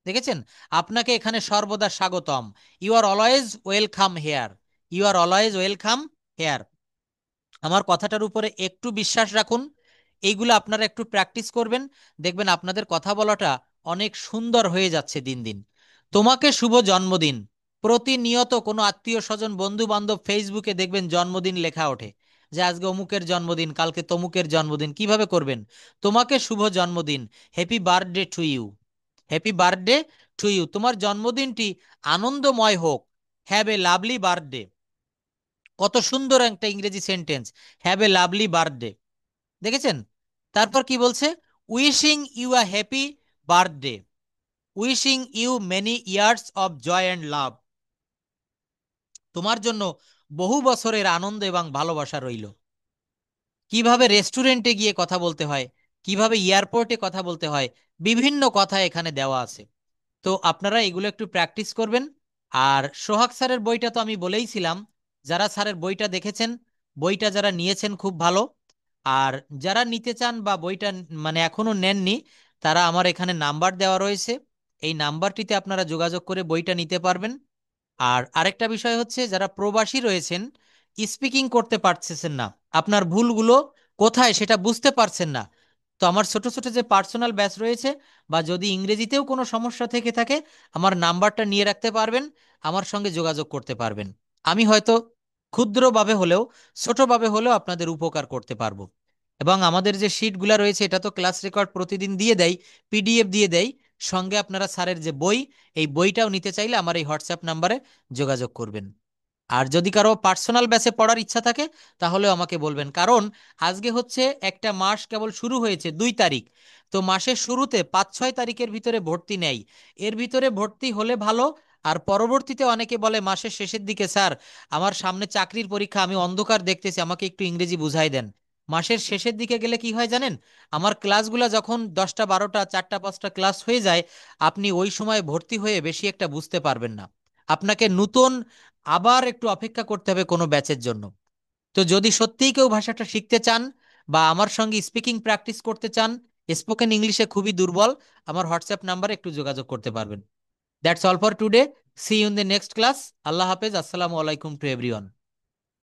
দেখেছেন, আপনাকে এখানে সর্বদা স্বাগতম, you are always welcome here, you are always welcome here. আমার কথাটার উপরে একটু বিশ্বাস রাখুন, এইগুলো আপনারা একটু প্র্যাকটিস করবেন, দেখবেন আপনাদের কথা বলাটা অনেক সুন্দর হয়ে যাচ্ছে দিন দিন। তোমাকে শুভ জন্মদিন। প্রতিনিয়ত কোনো আত্মীয় স্বজন, বন্ধু বান্ধব ফেসবুকে দেখবেন জন্মদিন লেখা ওঠে, যে আজকে অমুকের জন্মদিন, কালকে তমুকের জন্মদিন। কিভাবে করবেন? তোমাকে শুভ জন্মদিন, happy birthday to you, happy birthday to you, তোমার জন্মদিনটি আনন্দময় হোক, হ্যাভ এ লাভলি বার্থডে। কত সুন্দর একটা ইংরেজি sentence, have a lovely birthday. দেখেছেন? তারপর কি বলছে? Wishing you a happy birthday, wishing you many years of joy and love. তোমার জন্য বহু বছরের আনন্দ এবং ভালোবাসা রইল। কিভাবে রেস্টুরেন্টে গিয়ে কথা বলতে হয়, কিভাবে এয়ারপোর্টে কথা বলতে হয়, বিভিন্ন কথা এখানে দেওয়া আছে। তো আপনারা এগুলো একটু প্র্যাকটিস করবেন। আর সোহাগ স্যারের বইটা তো আমি বলেইছিলাম, যারা স্যারের বইটা দেখেছেন, বইটা যারা নিয়েছেন খুব ভালো। আর যারা নিতে চান বা বইটা মানে এখনো নেননি, তারা আমার এখানে নাম্বার দেওয়া রয়েছে, এই নাম্বারটিতে আপনারা যোগাযোগ করে বইটা নিতে পারবেন। আর আরেকটা বিষয় হচ্ছে, যারা প্রবাসী রয়েছেন, স্পিকিং করতে পারছেন না, আপনার ভুলগুলো কোথায় সেটা বুঝতে পারছেন না, তো আমার ছোট ছোট যে পার্সোনাল ব্যাচ রয়েছে, বা যদি ইংরেজিতেও কোনো সমস্যা থেকে থাকে, আমার নাম্বারটা নিয়ে রাখতে পারবেন, আমার সঙ্গে যোগাযোগ করতে পারবেন। আমি হয়তো ক্ষুদ্রভাবে হলেও, ছোটভাবে হলেও আপনাদের উপকার করতে পারবো। এবং আমাদের যে শিটগুলো রয়েছে, এটা তো ক্লাস রেকর্ড প্রতিদিন দিয়ে দেয়, পিডিএফ দিয়ে দেয় সঙ্গে। আপনারা স্যারের যে বই, এই বইটাও নিতে চাইলে আমার এই হোয়াটসঅ্যাপ নাম্বারে যোগাযোগ করবেন। আর যদি কারো পার্সোনাল ব্যাচে পড়ার ইচ্ছা থাকে, তাহলেও আমাকে বলবেন। কারণ আজকে হচ্ছে একটা মাস কেবল শুরু হয়েছে, 2 তারিখ। তো মাসের শুরুতে 5-6 তারিখের ভিতরে ভর্তি নেই, এর ভিতরে ভর্তি হলে ভালো। আর পরবর্তীতে অনেকে বলে মাসের শেষের দিকে, স্যার আমার সামনে চাকরির পরীক্ষা, আমি অন্ধকার দেখতেছি, আমাকে একটু ইংরেজি বুঝাই দেন। মাসের শেষের দিকে গেলে কি হয় জানেন? আমার ক্লাসগুলো যখন 10টা 12টা 4টা 5টা ক্লাস হয়ে যায়, আপনি ওই সময় ভর্তি হয়ে বেশি একটা বুঝতে পারবেন না। আপনাকে নতুন আবার একটু অপেক্ষা করতে হবে কোনো ব্যাচের জন্য। তো যদি সত্যিই কেউ ভাষাটা শিখতে চান বা আমার সঙ্গে স্পিকিং প্র্যাকটিস করতে চান, স্পোকেন ইংলিশে খুবই দুর্বল, আমার হোয়াটসঅ্যাপ নাম্বারে একটু যোগাযোগ করতে পারবেন। That's all for today. See you in the next class. আল্লাহ হাফেজ। আসসালামু আলাইকুম টু এভরিওয়ান।